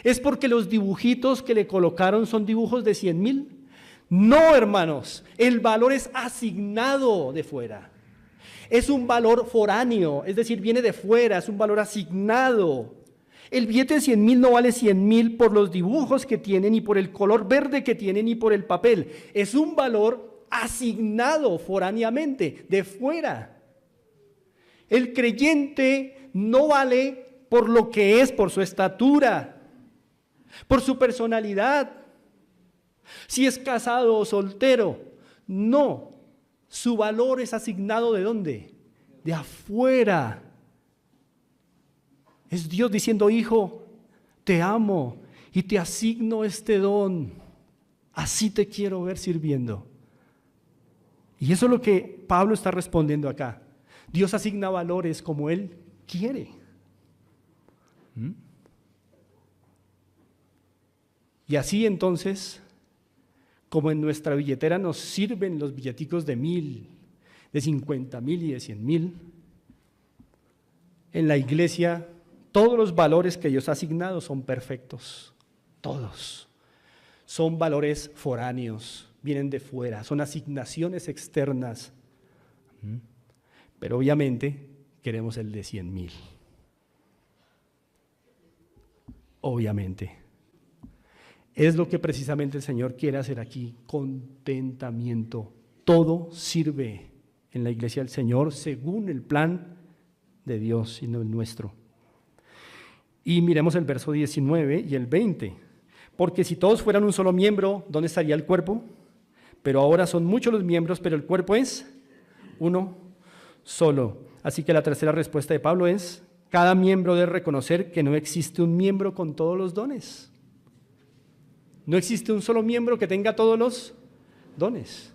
¿Es porque los dibujitos que le colocaron son dibujos de 100,000? No, hermanos, el valor es asignado de fuera. Es un valor foráneo, es decir, viene de fuera, es un valor asignado. El billete de 100,000 no vale 100,000 por los dibujos que tiene, ni por el color verde que tiene, ni por el papel. Es un valor asignado foráneamente, de fuera. El creyente no vale por lo que es, por su estatura, por su personalidad, si es casado o soltero. No, su valor es asignado ¿de dónde? De afuera. Es Dios diciendo: hijo, te amo y te asigno este don. Así te quiero ver sirviendo. Y eso es lo que Pablo está respondiendo acá. Dios asigna valores como Él quiere. Y así entonces, como en nuestra billetera nos sirven los billeticos de 1,000, de 50,000 y de 100,000, en la iglesia todos los valores que Dios ha asignado son perfectos, todos. Son valores foráneos, vienen de fuera, son asignaciones externas. Pero obviamente queremos el de 100,000. Obviamente. Es lo que precisamente el Señor quiere hacer aquí: contentamiento. Todo sirve en la iglesia del Señor según el plan de Dios y no el nuestro. Y miremos el verso 19 y el 20. Porque si todos fueran un solo miembro, ¿dónde estaría el cuerpo? Pero ahora son muchos los miembros, pero el cuerpo es uno solo. Así que la tercera respuesta de Pablo es: cada miembro debe reconocer que no existe un miembro con todos los dones. No existe un solo miembro que tenga todos los dones.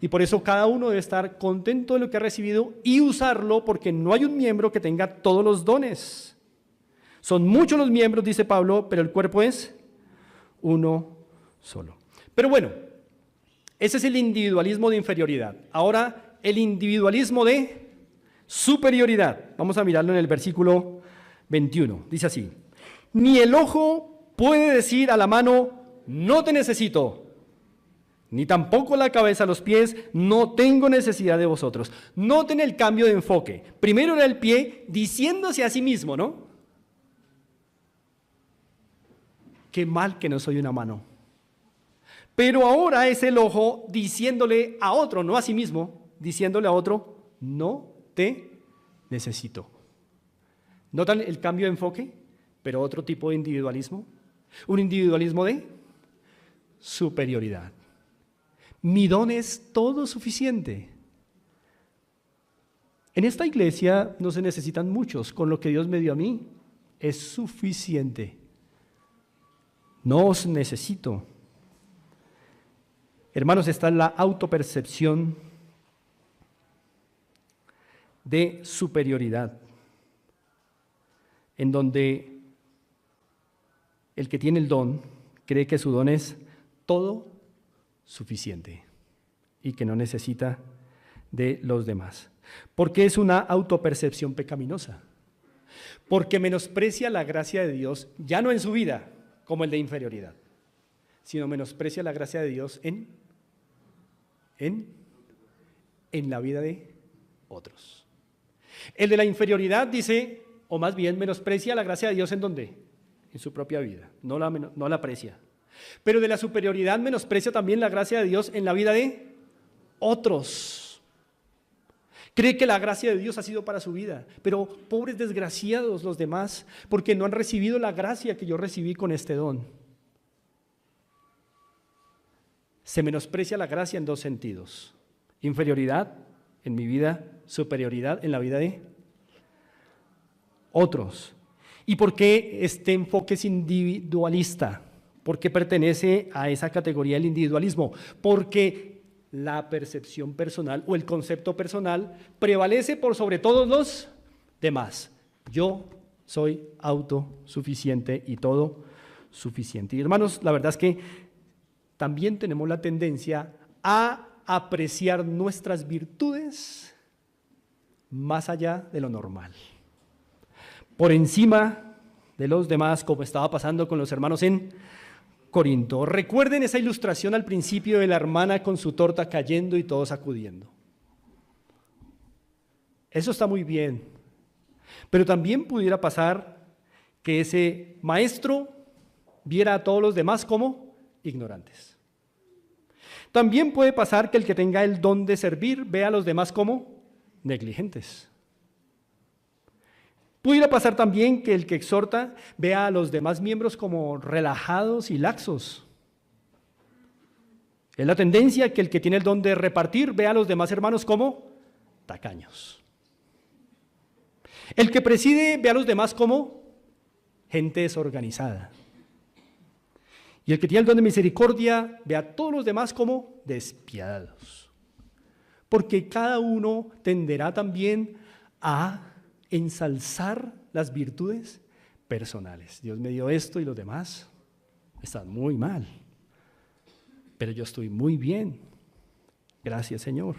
Y por eso cada uno debe estar contento de lo que ha recibido y usarlo, porque no hay un miembro que tenga todos los dones. Son muchos los miembros, dice Pablo, pero el cuerpo es uno solo. Pero bueno, ese es el individualismo de inferioridad. Ahora, el individualismo de superioridad. Vamos a mirarlo en el versículo 21. Dice así: ni el ojo puede decir a la mano: no te necesito, ni tampoco la cabeza a los pies: no tengo necesidad de vosotros. Noten el cambio de enfoque. Primero era el pie diciéndose a sí mismo, ¿no? Qué mal que no soy una mano. Pero ahora es el ojo diciéndole a otro, no a sí mismo, diciéndole a otro: no te necesito. ¿Notan el cambio de enfoque? Pero otro tipo de individualismo. Un individualismo de superioridad. Mi don es todo suficiente. En esta iglesia no se necesitan muchos, con lo que Dios me dio a mí es suficiente. No os necesito. Hermanos, está en la autopercepción de superioridad, en donde el que tiene el don cree que su don es todo suficiente y que no necesita de los demás. ¿Por qué es una autopercepción pecaminosa? Porque menosprecia la gracia de Dios, ya no en su vida como el de inferioridad, sino menosprecia la gracia de Dios en la vida de otros. El de la inferioridad dice: o más bien menosprecia la gracia de Dios ¿en dónde? En su propia vida, no la aprecia. Pero de la superioridad menosprecia también la gracia de Dios en la vida de otros. Cree que la gracia de Dios ha sido para su vida, pero pobres desgraciados los demás, porque no han recibido la gracia que yo recibí con este don. Se menosprecia la gracia en dos sentidos: inferioridad en mi vida, superioridad en la vida de otros. ¿Y por qué este enfoque es individualista? ¿Por qué pertenece a esa categoría del individualismo? Porque la percepción personal o el concepto personal prevalece por sobre todos los demás. Yo soy autosuficiente y todo suficiente. Y hermanos, la verdad es que también tenemos la tendencia a apreciar nuestras virtudes más allá de lo normal, por encima de los demás, como estaba pasando con los hermanos en Corinto. Recuerden esa ilustración al principio de la hermana con su torta cayendo y todos acudiendo. Eso está muy bien, pero también pudiera pasar que ese maestro viera a todos los demás como ignorantes. También puede pasar que el que tenga el don de servir vea a los demás como negligentes. Pudiera pasar también que el que exhorta vea a los demás miembros como relajados y laxos. Es la tendencia que el que tiene el don de repartir vea a los demás hermanos como tacaños. El que preside ve a los demás como gente desorganizada. Y el que tiene el don de misericordia ve a todos los demás como despiadados. Porque cada uno tenderá también a ensalzar las virtudes personales. Dios me dio esto y los demás están muy mal, pero yo estoy muy bien. Gracias, Señor.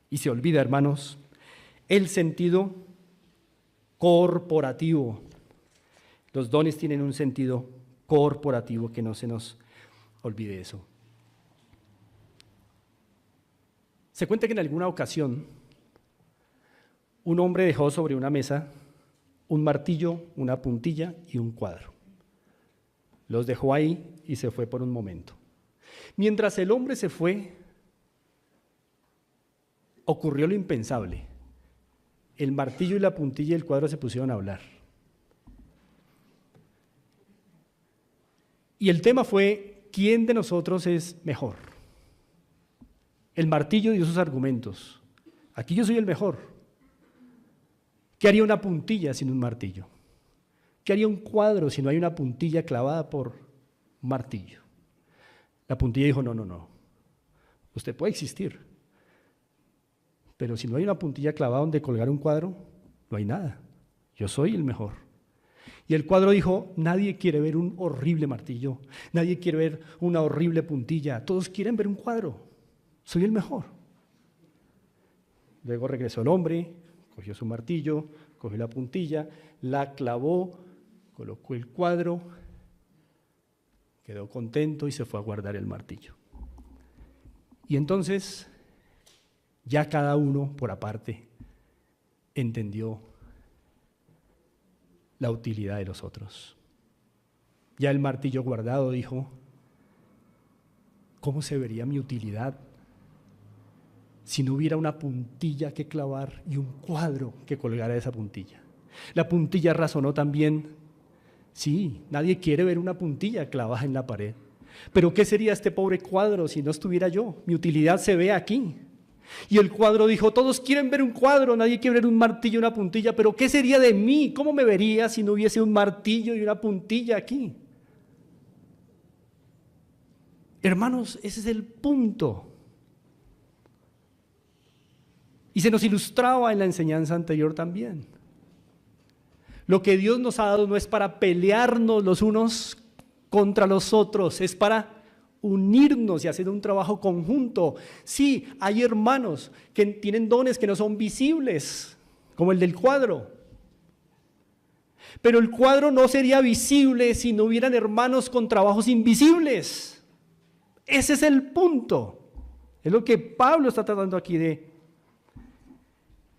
Y se olvida, hermanos, el sentido corporativo. Los dones tienen un sentido corporativo, que no se nos olvide eso. Se cuenta que en alguna ocasión un hombre dejó sobre una mesa un martillo, una puntilla y un cuadro. Los dejó ahí y se fue por un momento. Mientras el hombre se fue, ocurrió lo impensable. El martillo y la puntilla y el cuadro se pusieron a hablar. Y el tema fue: ¿quién de nosotros es mejor? El martillo dio sus argumentos. Aquí yo soy el mejor. ¿Qué haría una puntilla sin un martillo? ¿Qué haría un cuadro si no hay una puntilla clavada por un martillo? La puntilla dijo: no. Usted puede existir, pero si no hay una puntilla clavada donde colgar un cuadro, no hay nada. Yo soy el mejor. Y el cuadro dijo: nadie quiere ver un horrible martillo, nadie quiere ver una horrible puntilla, todos quieren ver un cuadro. Soy el mejor. Luego regresó el hombre, cogió su martillo, cogió la puntilla, la clavó, colocó el cuadro, quedó contento y se fue a guardar el martillo. Y entonces ya cada uno por aparte entendió la utilidad de los otros. Ya el martillo guardado dijo: ¿cómo se vería mi utilidad si no hubiera una puntilla que clavar y un cuadro que colgara esa puntilla? La puntilla razonó también: sí, nadie quiere ver una puntilla clavada en la pared, pero ¿qué sería este pobre cuadro si no estuviera yo? Mi utilidad se ve aquí. Y el cuadro dijo: todos quieren ver un cuadro, nadie quiere ver un martillo y una puntilla, pero ¿qué sería de mí? ¿Cómo me vería si no hubiese un martillo y una puntilla aquí? Hermanos, ese es el punto. Y se nos ilustraba en la enseñanza anterior también. Lo que Dios nos ha dado no es para pelearnos los unos contra los otros, es para unirnos y hacer un trabajo conjunto. Sí, hay hermanos que tienen dones que no son visibles, como el del cuadro. Pero el cuadro no sería visible si no hubieran hermanos con trabajos invisibles. Ese es el punto. Es lo que Pablo está tratando aquí de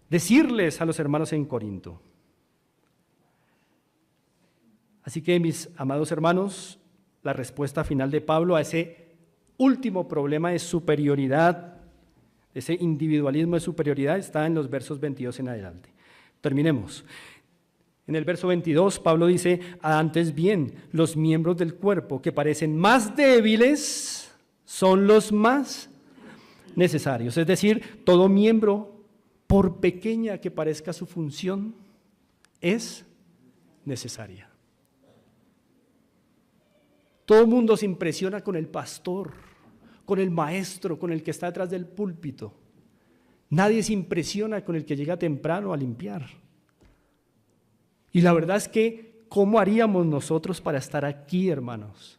decirles a los hermanos en Corinto. Así que, mis amados hermanos, la respuesta final de Pablo a ese último problema de superioridad, ese individualismo de superioridad, está en los versos 22 en adelante. Terminemos. En el verso 22, Pablo dice: antes bien, los miembros del cuerpo que parecen más débiles son los más necesarios. Es decir, todo miembro, por pequeña que parezca su función, es necesaria. Todo el mundo se impresiona con el pastor, con el maestro, con el que está detrás del púlpito. Nadie se impresiona con el que llega temprano a limpiar. Y la verdad es que, ¿cómo haríamos nosotros para estar aquí, hermanos?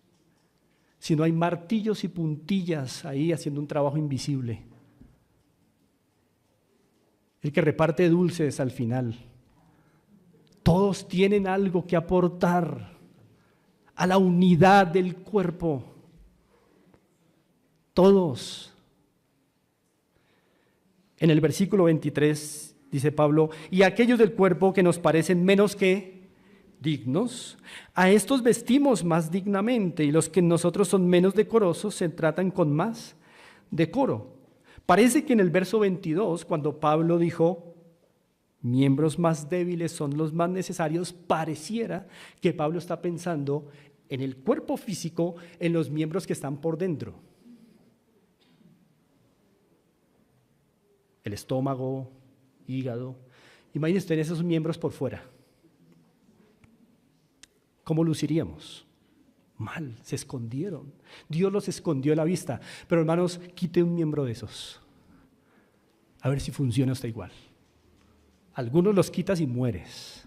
Si no hay martillos y puntillas ahí haciendo un trabajo invisible. El que reparte dulces al final. Todos tienen algo que aportar a la unidad del cuerpo. Todos. En el versículo 23 dice Pablo: y aquellos del cuerpo que nos parecen menos que dignos, a estos vestimos más dignamente, y los que en nosotros son menos decorosos se tratan con más decoro. Parece que en el verso 22, cuando Pablo dijo miembros más débiles son los más necesarios, pareciera que Pablo está pensando en el cuerpo físico, en los miembros que están por dentro. El estómago, hígado. Imagínense ustedes esos miembros por fuera. ¿Cómo luciríamos? Mal, se escondieron. Dios los escondió de la vista. Pero hermanos, quite un miembro de esos. A ver si funciona hasta igual. Algunos los quitas y mueres.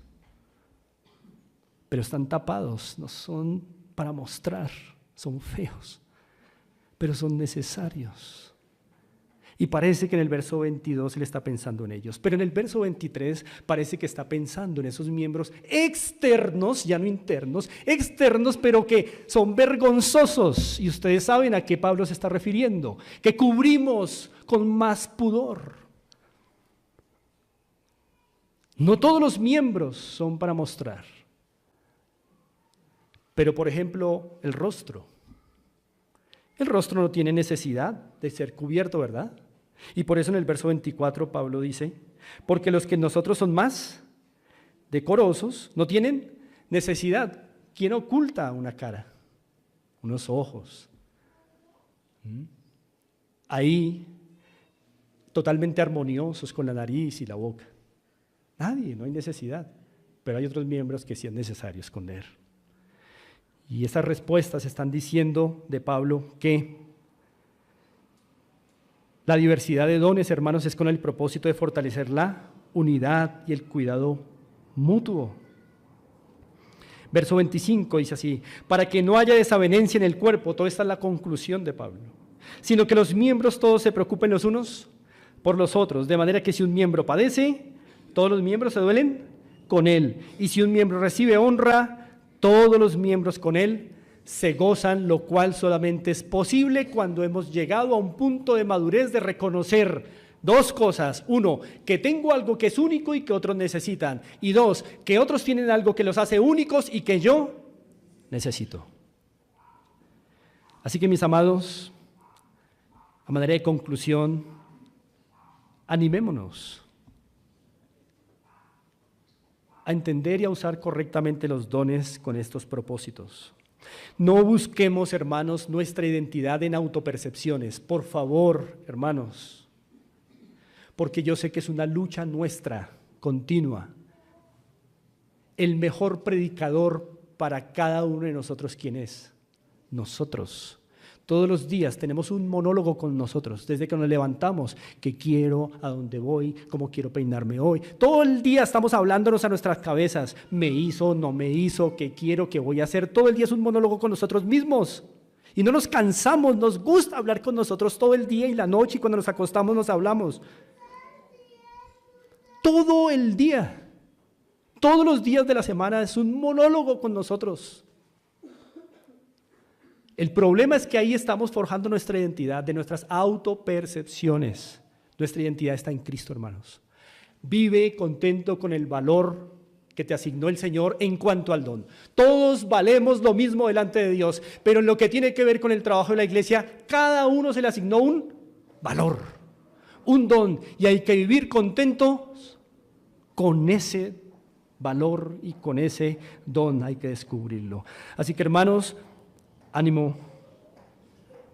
Pero están tapados, no son para mostrar, son feos, pero son necesarios. Y parece que en el verso 22 él está pensando en ellos, pero en el verso 23 parece que está pensando en esos miembros externos, ya no internos, externos, pero que son vergonzosos. Y ustedes saben a qué Pablo se está refiriendo, que cubrimos con más pudor. No todos los miembros son para mostrar. Pero, por ejemplo, el rostro. El rostro no tiene necesidad de ser cubierto, ¿verdad? Y por eso en el verso 24 Pablo dice: porque los que nosotros son más decorosos no tienen necesidad. ¿Quién oculta una cara? Unos ojos. Ahí, totalmente armoniosos con la nariz y la boca. Nadie, no hay necesidad. Pero hay otros miembros que sí es necesario esconder. Y estas respuestas están diciendo de Pablo que la diversidad de dones, hermanos, es con el propósito de fortalecer la unidad y el cuidado mutuo. Verso 25 dice así: para que no haya desavenencia en el cuerpo, toda esta es la conclusión de Pablo, sino que los miembros todos se preocupen los unos por los otros, de manera que si un miembro padece, todos los miembros se duelen con él, y si un miembro recibe honra, todos los miembros con él se gozan, lo cual solamente es posible cuando hemos llegado a un punto de madurez de reconocer dos cosas. Uno, que tengo algo que es único y que otros necesitan. Y dos, que otros tienen algo que los hace únicos y que yo necesito. Así que, mis amados, a manera de conclusión, animémonos a entender y a usar correctamente los dones con estos propósitos. No busquemos, hermanos, nuestra identidad en autopercepciones, por favor, hermanos, porque yo sé que es una lucha nuestra, continua. El mejor predicador para cada uno de nosotros, ¿quién es? Nosotros. Todos los días tenemos un monólogo con nosotros, desde que nos levantamos, qué quiero, a dónde voy, cómo quiero peinarme hoy. Todo el día estamos hablándonos a nuestras cabezas, me hizo, no me hizo, qué quiero, qué voy a hacer. Todo el día es un monólogo con nosotros mismos. Y no nos cansamos, nos gusta hablar con nosotros todo el día y la noche, y cuando nos acostamos nos hablamos. Todo el día, todos los días de la semana es un monólogo con nosotros. El problema es que ahí estamos forjando nuestra identidad de nuestras autopercepciones. Nuestra identidad está en Cristo, hermanos. Vive contento con el valor que te asignó el Señor en cuanto al don. Todos valemos lo mismo delante de Dios, pero en lo que tiene que ver con el trabajo de la iglesia, cada uno se le asignó un valor, un don, y hay que vivir contentos con ese valor y con ese don, hay que descubrirlo. Así que, hermanos, ánimo,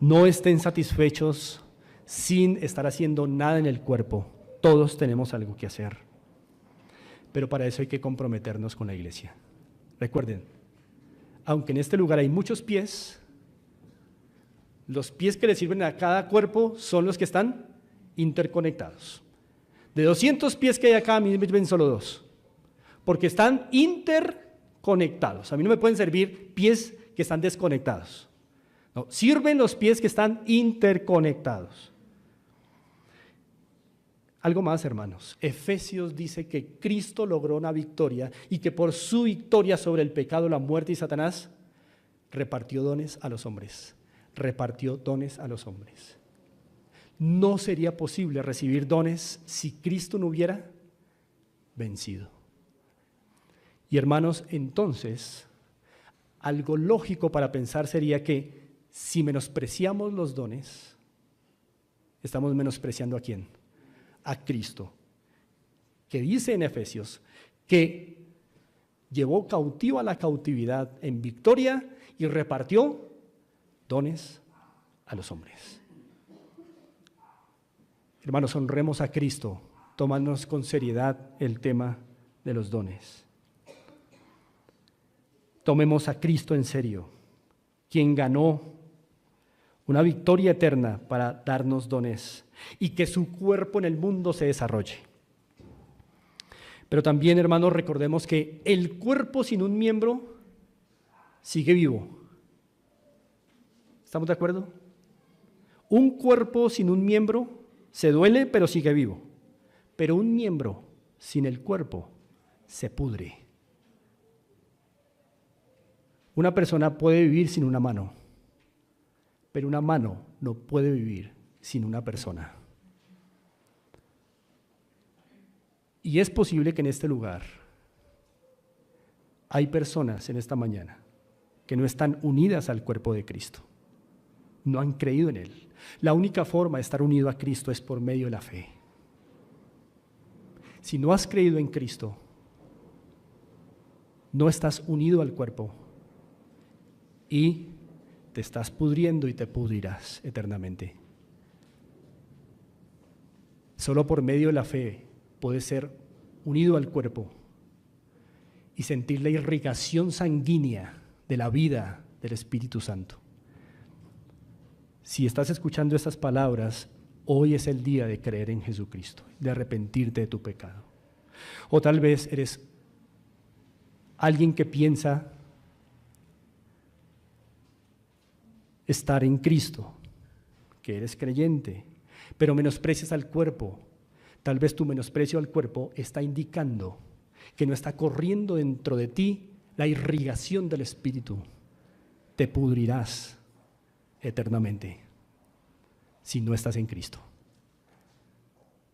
no estén satisfechos sin estar haciendo nada en el cuerpo. Todos tenemos algo que hacer, pero para eso hay que comprometernos con la iglesia. Recuerden, aunque en este lugar hay muchos pies, los pies que le sirven a cada cuerpo son los que están interconectados. De 200 pies que hay acá, a mí me ven solo 2, porque están interconectados. A mí no me pueden servir pies que están desconectados. No, sirven los pies que están interconectados. Algo más, hermanos. Efesios dice que Cristo logró una victoria y que por su victoria sobre el pecado, la muerte y Satanás, repartió dones a los hombres. Repartió dones a los hombres. No sería posible recibir dones si Cristo no hubiera vencido. Y hermanos, entonces, algo lógico para pensar sería que si menospreciamos los dones, estamos menospreciando ¿a quién? A Cristo, que dice en Efesios que llevó cautivo a la cautividad en victoria y repartió dones a los hombres. Hermanos, honremos a Cristo, tomándonos con seriedad el tema de los dones. Tomemos a Cristo en serio, quien ganó una victoria eterna para darnos dones y que su cuerpo en el mundo se desarrolle. Pero también, hermanos, recordemos que el cuerpo sin un miembro sigue vivo. ¿Estamos de acuerdo? Un cuerpo sin un miembro se duele, pero sigue vivo. Pero un miembro sin el cuerpo se pudre. Una persona puede vivir sin una mano, pero una mano no puede vivir sin una persona. Y es posible que en este lugar hay personas en esta mañana que no están unidas al cuerpo de Cristo, no han creído en Él. La única forma de estar unido a Cristo es por medio de la fe. Si no has creído en Cristo, no estás unido al cuerpo y te estás pudriendo y te pudrirás eternamente. Solo por medio de la fe puedes ser unido al cuerpo y sentir la irrigación sanguínea de la vida del Espíritu Santo. Si estás escuchando estas palabras, hoy es el día de creer en Jesucristo, de arrepentirte de tu pecado. O tal vez eres alguien que piensa estar en Cristo, que eres creyente, pero menosprecias al cuerpo. Tal vez tu menosprecio al cuerpo está indicando que no está corriendo dentro de ti la irrigación del Espíritu. Te pudrirás eternamente si no estás en Cristo.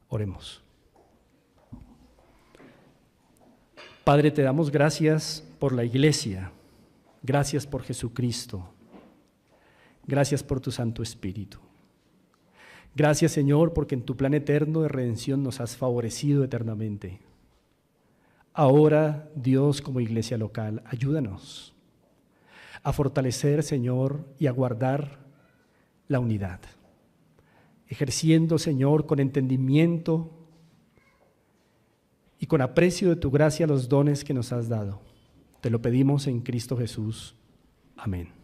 Oremos. Padre, te damos gracias por la iglesia, gracias por Jesucristo, gracias por tu Santo Espíritu. Gracias, Señor, porque en tu plan eterno de redención nos has favorecido eternamente. Ahora, Dios, como iglesia local, ayúdanos a fortalecer, Señor, y a guardar la unidad, ejerciendo, Señor, con entendimiento y con aprecio de tu gracia los dones que nos has dado. Te lo pedimos en Cristo Jesús. Amén.